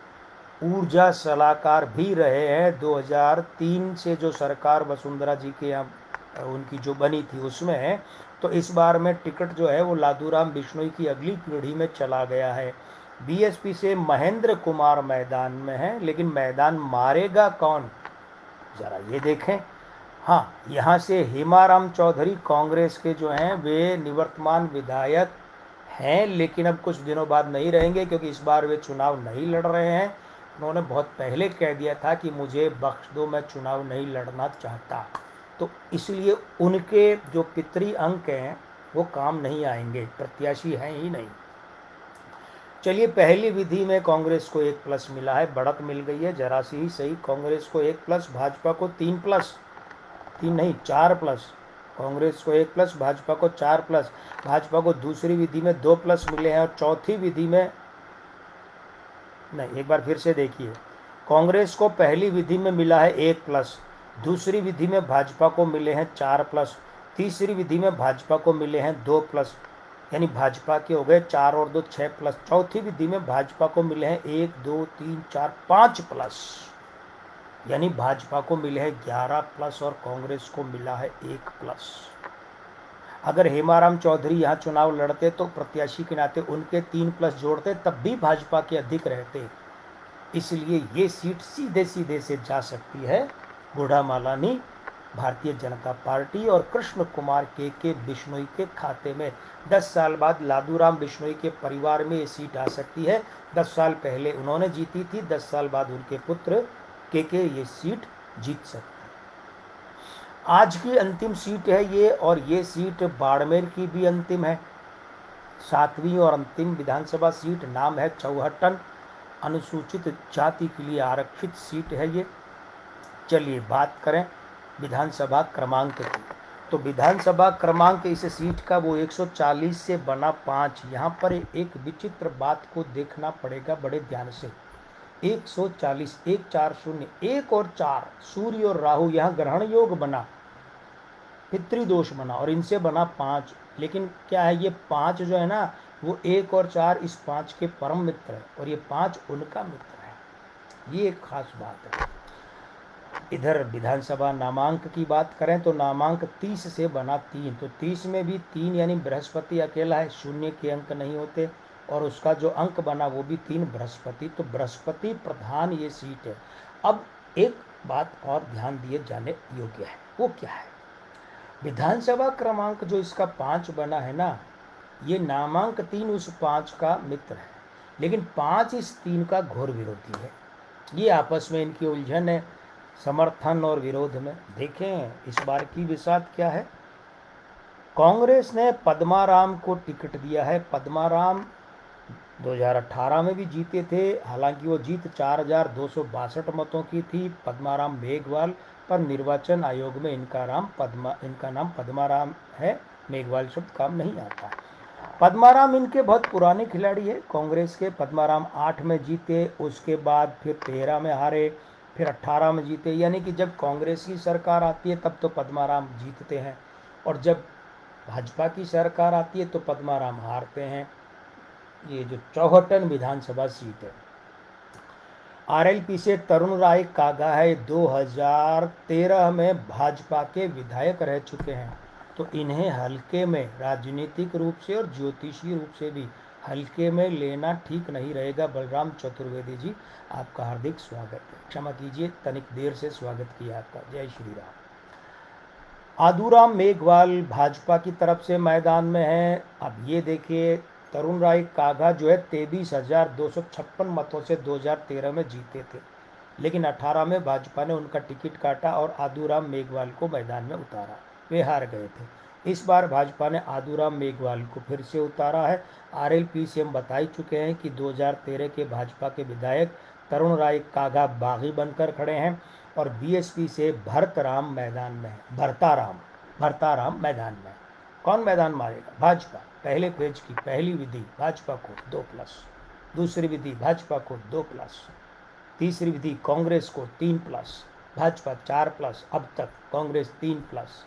ऊर्जा सलाहकार भी रहे हैं। 2003 से जो सरकार वसुंधरा जी के यहाँ उनकी जो बनी थी उसमें है। तो इस बार में टिकट जो है वो लादूराम बिश्नोई की अगली पीढ़ी में चला गया है। बीएसपी से महेंद्र कुमार मैदान में है, लेकिन मैदान मारेगा कौन, जरा ये देखें। हाँ, यहाँ से हेमाराम चौधरी कांग्रेस के जो हैं वे निवर्तमान विधायक हैं, लेकिन अब कुछ दिनों बाद नहीं रहेंगे, क्योंकि इस बार वे चुनाव नहीं लड़ रहे हैं। उन्होंने बहुत पहले कह दिया था कि मुझे बख्श दो, मैं चुनाव नहीं लड़ना चाहता। तो इसलिए उनके जो पितरी अंक हैं वो काम नहीं आएंगे, प्रत्याशी हैं ही नहीं। चलिए, पहली विधि में कांग्रेस को 1+ मिला है, बढ़त मिल गई है, जरा सी ही सही। कांग्रेस को 1+, भाजपा को 3+, 3 नहीं 4+। कांग्रेस को 1+, भाजपा को 4+। भाजपा को दूसरी विधि में 2+ मिले हैं, और चौथी विधि में नहीं, एक बार फिर से देखिए। कांग्रेस को पहली विधि में मिला है 1+, दूसरी विधि में भाजपा को मिले हैं 4+, तीसरी विधि में भाजपा को मिले हैं 2+, यानी भाजपा के हो गए 4 और 2 6+। चौथी विधि में भाजपा को मिले हैं 1 2 3 4 5+, यानी भाजपा को मिले हैं 11+ और कांग्रेस को मिला है 1+। अगर हेमाराम चौधरी यहाँ चुनाव लड़ते तो प्रत्याशी के नाते उनके 3+ जोड़ते, तब भी भाजपा के अधिक रहते। इसलिए ये सीट सीधे सीधे से जा सकती है गुढ़ामालानी भारतीय जनता पार्टी और कृष्ण कुमार के बिश्नोई के खाते में। 10 साल बाद लादूराम बिश्नोई के परिवार में ये सीट आ सकती है। 10 साल पहले उन्होंने जीती थी, 10 साल बाद उनके पुत्र के ये सीट जीत सकते हैं। आज की अंतिम सीट है ये, और ये सीट बाड़मेर की भी अंतिम है, 7वीं और अंतिम विधानसभा सीट। नाम है चौहटन, अनुसूचित जाति के लिए आरक्षित सीट है ये। चलिए बात करें विधानसभा क्रमांक की। तो विधानसभा क्रमांक इस सीट का वो 140 से बना 5। यहाँ पर एक विचित्र बात को देखना पड़ेगा बड़े ध्यान से। 140, 1 4 0, 1 और 4, सूर्य और राहु यहाँ ग्रहण योग बना, पितृदोष बना, और इनसे बना 5। लेकिन क्या है, ये 5 जो है ना, वो 1 और 4 इस 5 के परम मित्र है, और ये 5 उनका मित्र है। ये एक खास बात है। इधर विधानसभा नामांक की बात करें तो नामांक 30 से बना 3। तो 30 में भी 3, यानी बृहस्पति अकेला है, शून्य के अंक नहीं होते, और उसका जो अंक बना वो भी 3 बृहस्पति। तो बृहस्पति प्रधान ये सीट है। अब एक बात और ध्यान दिए जाने योग्य है, वो क्या है, विधानसभा क्रमांक जो इसका 5 बना है ना, ये नामांक 3 उस 5 का मित्र है, लेकिन 5 इस 3 का घोर विरोधी है। ये आपस में इनकी उलझन है, समर्थन और विरोध में। देखें इस बार की विषाद क्या है। कांग्रेस ने पद्माराम को टिकट दिया है। पद्माराम 2018 में भी जीते थे, हालांकि वो जीत 4262 मतों की थी। पद्माराम मेघवाल, पर निर्वाचन आयोग में इनका नाम पद्माराम है, मेघवाल शब्द काम नहीं आता। पद्माराम इनके बहुत पुराने खिलाड़ी है कांग्रेस के। पद्माराम 8 में जीते, उसके बाद फिर 13 में हारे, फिर 18 में जीते, यानी कि जब कांग्रेस की सरकार आती है तब तो पद्माराम जीतते हैं, और जब भाजपा की सरकार आती है तो पद्माराम हारते हैं। ये जो चौहटन विधानसभा सीट है, आरएलपी से तरुण राय कागा है, 2013 में भाजपा के विधायक रह चुके हैं। तो इन्हें हल्के में, राजनीतिक रूप से और ज्योतिषीय रूप से भी हल्के में लेना ठीक नहीं रहेगा। बलराम चतुर्वेदी जी, आपका हार्दिक स्वागत है। क्षमा कीजिए, तनिक देर से स्वागत किया आपका। जय श्री राम। आदूराम मेघवाल भाजपा की तरफ से मैदान में है। अब ये देखिए, तरुण राय कागा जो है 23,256 मतों से 2013 में जीते थे, लेकिन 18 में भाजपा ने उनका टिकट काटा और आदूराम मेघवाल को मैदान में उतारा, वे हार गए थे। इस बार भाजपा ने आदूराम मेघवाल को फिर से उतारा है। आरएलपी से हम बता ही चुके हैं कि 2013 के भाजपा के विधायक तरुण राय कागा बागी बनकर खड़े हैं, और बीएसपी से भरताराम मैदान में है। कौन मैदान मारेगा? भाजपा। पहले पेज की पहली विधि भाजपा को 2+, दूसरी विधि भाजपा को 2+, तीसरी विधि कांग्रेस को 3+, भाजपा 4+, अब तक कांग्रेस 3+,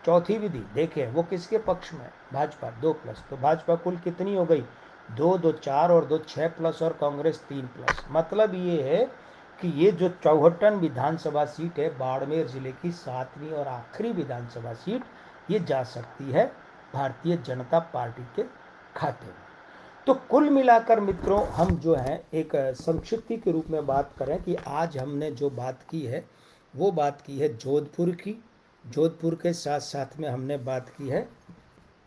चौथी विधि देखें वो किसके पक्ष में? भाजपा 2+, तो भाजपा कुल कितनी हो गई? 2, 2 4 और 2 6+, और कांग्रेस 3+। मतलब ये है कि ये जो 54 विधानसभा सीट है बाड़मेर जिले की 7वीं और आखिरी विधानसभा सीट, ये जा सकती है भारतीय जनता पार्टी के खाते में। तो कुल मिलाकर मित्रों हम जो है एक संक्षिप्ति के रूप में बात करें कि आज हमने जो बात की है वो बात की है जोधपुर की, जोधपुर के साथ साथ में हमने बात की है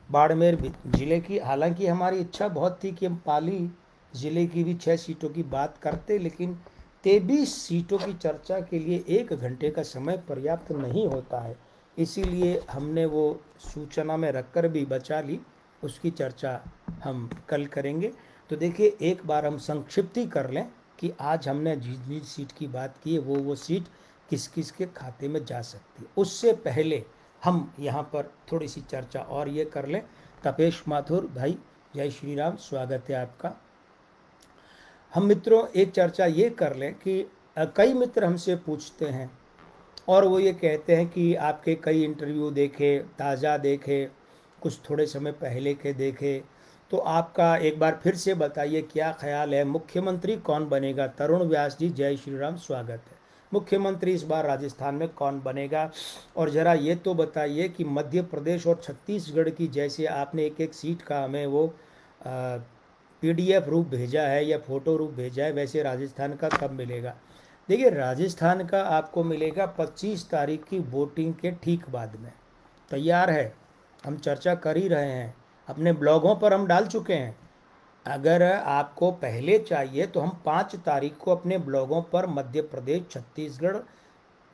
बाड़मेर जिले की। हालांकि हमारी इच्छा बहुत थी कि हम पाली जिले की भी 6 सीटों की बात करते, लेकिन 23 सीटों की चर्चा के लिए 1 घंटे का समय पर्याप्त नहीं होता है, इसीलिए हमने वो सूचना में रखकर भी बचा ली। उसकी चर्चा हम कल करेंगे। तो देखिए एक बार हम संक्षिप्ति कर लें कि आज हमने जिस सीट की बात की है वो सीट किस किस के खाते में जा सकती है। उससे पहले हम यहाँ पर थोड़ी सी चर्चा और ये कर लें। तपेश माथुर भाई, जय श्री राम, स्वागत है आपका। हम मित्रों एक चर्चा ये कर लें कि कई मित्र हमसे पूछते हैं और वो ये कहते हैं कि आपके कई इंटरव्यू देखे, ताज़ा देखे, कुछ थोड़े समय पहले के देखे, तो आपका एक बार फिर से बताइए क्या ख्याल है, मुख्यमंत्री कौन बनेगा? तरुण व्यास जी, जय श्री राम, स्वागत है। मुख्यमंत्री इस बार राजस्थान में कौन बनेगा? और ज़रा ये तो बताइए कि मध्य प्रदेश और छत्तीसगढ़ की जैसे आपने एक एक सीट का हमें वो PDF रूप भेजा है या फोटो रूप भेजा है, वैसे राजस्थान का कब मिलेगा? देखिए राजस्थान का आपको मिलेगा 25 तारीख की वोटिंग के ठीक बाद में। तैयार है, हम चर्चा कर ही रहे हैं, अपने ब्लॉगों पर हम डाल चुके हैं। अगर आपको पहले चाहिए तो हम 5 तारीख को अपने ब्लॉगों पर मध्य प्रदेश, छत्तीसगढ़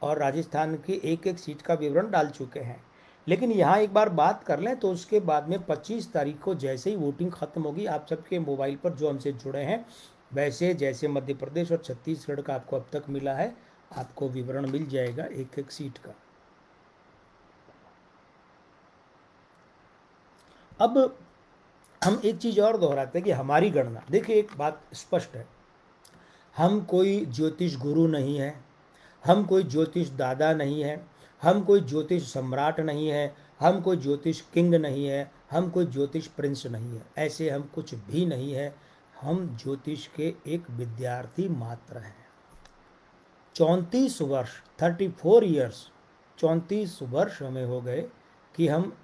और राजस्थान की एक एक सीट का विवरण डाल चुके हैं। लेकिन यहाँ एक बार बात कर लें तो उसके बाद में 25 तारीख को जैसे ही वोटिंग ख़त्म होगी, आप सबके मोबाइल पर जो हमसे जुड़े हैं वैसे जैसे मध्य प्रदेश और छत्तीसगढ़ का आपको अब तक मिला है, आपको विवरण मिल जाएगा एक एक सीट का। अब हम एक चीज़ और दोहराते हैं कि हमारी गणना, देखिए एक बात स्पष्ट है, हम कोई ज्योतिष गुरु नहीं है, हम कोई ज्योतिष दादा नहीं है, हम कोई ज्योतिष सम्राट नहीं है, हम कोई ज्योतिष किंग नहीं है, हम कोई ज्योतिष प्रिंस नहीं है, ऐसे हम कुछ भी नहीं है। हम ज्योतिष के एक विद्यार्थी मात्र हैं। 34 वर्ष 34 ईयर्स 34 वर्ष हमें हो गए कि हम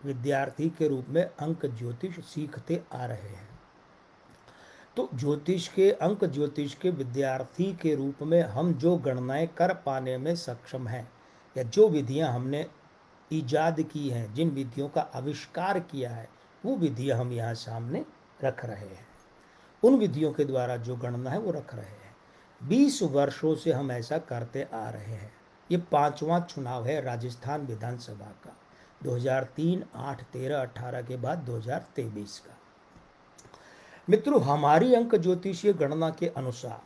विद्यार्थी के रूप में अंक ज्योतिष सीखते आ रहे हैं। तो ज्योतिष के अंक ज्योतिष के विद्यार्थी के रूप में हम जो गणनाएं कर पाने में सक्षम हैं या जो विधियां हमने ईजाद की हैं, जिन विधियों का आविष्कार किया है, वो विधियां हम यहाँ सामने रख रहे हैं। उन विधियों के द्वारा जो गणना है वो रख रहे हैं। 20 वर्षों से हम ऐसा करते आ रहे हैं। ये 5वां चुनाव है राजस्थान विधानसभा का, 2003, 8, 13, 18 के बाद 2023 का। मित्रों हमारी अंक ज्योतिषीय गणना के अनुसार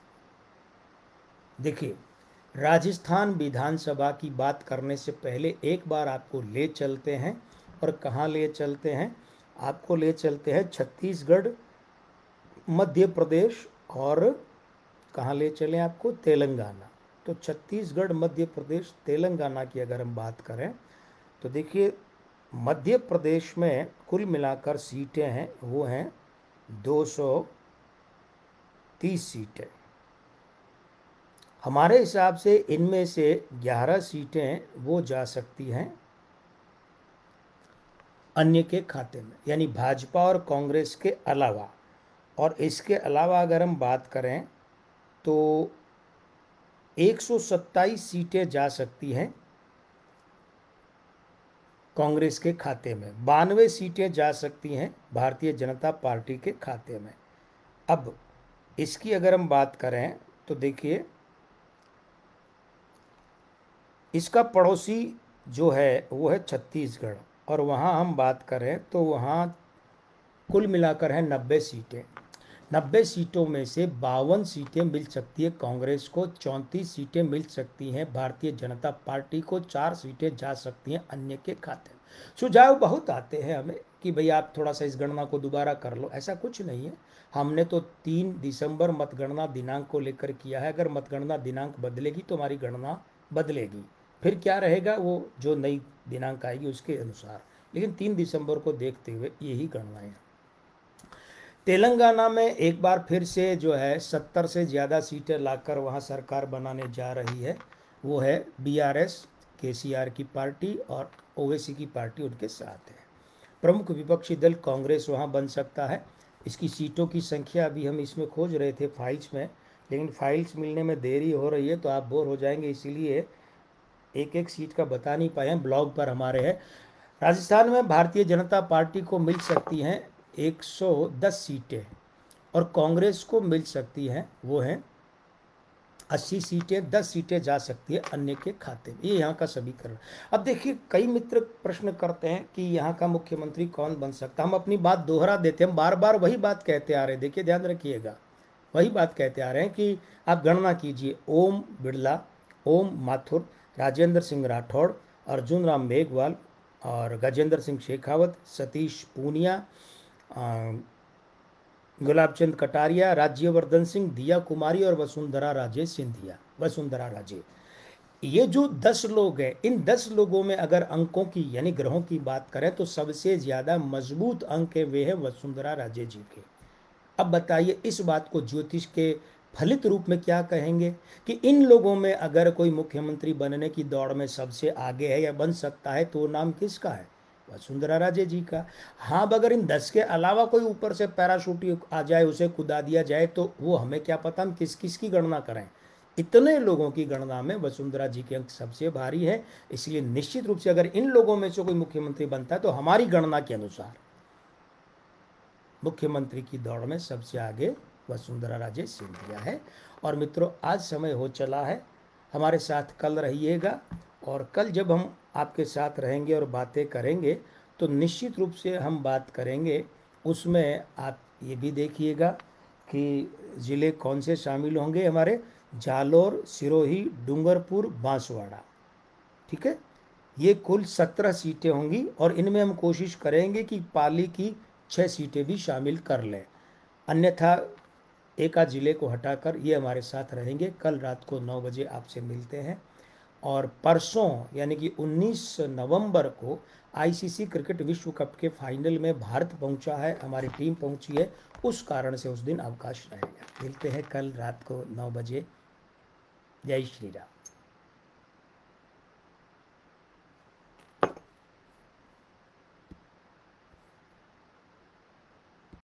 देखिए, राजस्थान विधानसभा की बात करने से पहले एक बार आपको ले चलते हैं, और कहाँ ले चलते हैं? आपको ले चलते हैं छत्तीसगढ़, मध्य प्रदेश और कहाँ ले चलें आपको? तेलंगाना। तो छत्तीसगढ़, मध्य प्रदेश, तेलंगाना की अगर हम बात करें तो देखिए मध्य प्रदेश में कुल मिलाकर सीटें हैं वो हैं 230 सीटें। हमारे हिसाब से इनमें से 11 सीटें वो जा सकती हैं अन्य के खाते में, यानी भाजपा और कांग्रेस के अलावा। और इसके अलावा अगर हम बात करें तो 127 सीटें जा सकती हैं कांग्रेस के खाते में, 92 सीटें जा सकती हैं भारतीय जनता पार्टी के खाते में। अब इसकी अगर हम बात करें तो देखिए इसका पड़ोसी जो है वो है छत्तीसगढ़, और वहाँ हम बात करें तो वहाँ कुल मिलाकर है 90 सीटें। 90 सीटों में से 52 सीटें मिल सकती है कांग्रेस को, 34 सीटें मिल सकती हैं भारतीय जनता पार्टी को, 4 सीटें जा सकती हैं अन्य के खाते में। सुझाव बहुत आते हैं हमें कि भाई आप थोड़ा सा इस गणना को दोबारा कर लो, ऐसा कुछ नहीं है। हमने तो 3 दिसंबर मतगणना दिनांक को लेकर किया है। अगर मतगणना दिनांक बदलेगी तो हमारी गणना बदलेगी, फिर क्या रहेगा वो जो नई दिनांक आएगी उसके अनुसार, लेकिन 3 दिसंबर को देखते हुए यही गणनाएं। तेलंगाना में एक बार फिर से जो है 70 से ज़्यादा सीटें लाकर वहाँ सरकार बनाने जा रही है। वो है बीआरएस, केसीआर की पार्टी और ओवैसी की पार्टी उनके साथ है। प्रमुख विपक्षी दल कांग्रेस वहाँ बन सकता है। इसकी सीटों की संख्या अभी हम इसमें खोज रहे थे फाइल्स में, लेकिन फाइल्स मिलने में देरी हो रही है तो आप बोर हो जाएंगे, इसीलिए एक एक सीट का बता नहीं पाए हैं, ब्लॉग पर हमारे है। राजस्थान में भारतीय जनता पार्टी को मिल सकती हैं 110 सीटें और कांग्रेस को मिल सकती हैं वो हैं 80 सीटें, 10 सीटें जा सकती है अन्य के खाते में। ये यहाँ का समीकरण। अब देखिए, कई मित्र प्रश्न करते हैं कि यहाँ का मुख्यमंत्री कौन बन सकता है। हम अपनी बात दोहरा देते हैं, हम बार बार वही बात कहते आ रहे हैं। देखिए ध्यान रखिएगा, वही बात कहते आ रहे हैं कि आप गणना कीजिए। ओम बिरला, ओम माथुर, राजेंद्र सिंह राठौड़, अर्जुन राम मेघवाल और गजेंद्र सिंह शेखावत, सतीश पूनिया, गुलाबचंद कटारिया, राज्यवर्धन सिंह, दिया कुमारी और वसुंधरा राजे सिंधिया, वसुंधरा राजे। ये जो 10 लोग हैं, इन 10 लोगों में अगर अंकों की यानी ग्रहों की बात करें तो सबसे ज़्यादा मजबूत अंक है वे हैं वसुंधरा राजे जी के। अब बताइए इस बात को ज्योतिष के फलित रूप में क्या कहेंगे कि इन लोगों में अगर कोई मुख्यमंत्री बनने की दौड़ में सबसे आगे है या बन सकता है तो नाम किसका है? वसुंधरा राजे जी का। हाँ, अब अगर इन 10 के अलावा कोई ऊपर से पैराशूट आ जाए, उसे कुदा दिया जाए तो वो हमें क्या पता हम किस किस की गणना करें। इतने लोगों की गणना में वसुंधरा जी के अंक सबसे भारी है, इसलिए निश्चित रूप से अगर इन लोगों में से कोई मुख्यमंत्री बनता है तो हमारी गणना के अनुसार मुख्यमंत्री की दौड़ में सबसे आगे वसुंधरा राजे सिंधिया है। और मित्रों, आज समय हो चला है, हमारे साथ कल रहिएगा और कल जब हम आपके साथ रहेंगे और बातें करेंगे तो निश्चित रूप से हम बात करेंगे, उसमें आप ये भी देखिएगा कि ज़िले कौन से शामिल होंगे हमारे, जालोर, सिरोही, डूंगरपुर, बांसवाड़ा। ठीक है, ये कुल 17 सीटें होंगी और इनमें हम कोशिश करेंगे कि पाली की 6 सीटें भी शामिल कर लें, अन्यथा एक आध ज़िले को हटाकर ये हमारे साथ रहेंगे। कल रात को 9 बजे आपसे मिलते हैं और परसों यानी कि 19 नवंबर को आईसीसी क्रिकेट विश्व कप के फाइनल में भारत पहुंचा है, हमारी टीम पहुंची है, उस कारण से उस दिन अवकाश रहेगा। मिलते हैं कल रात को 9 बजे। जय श्री राम।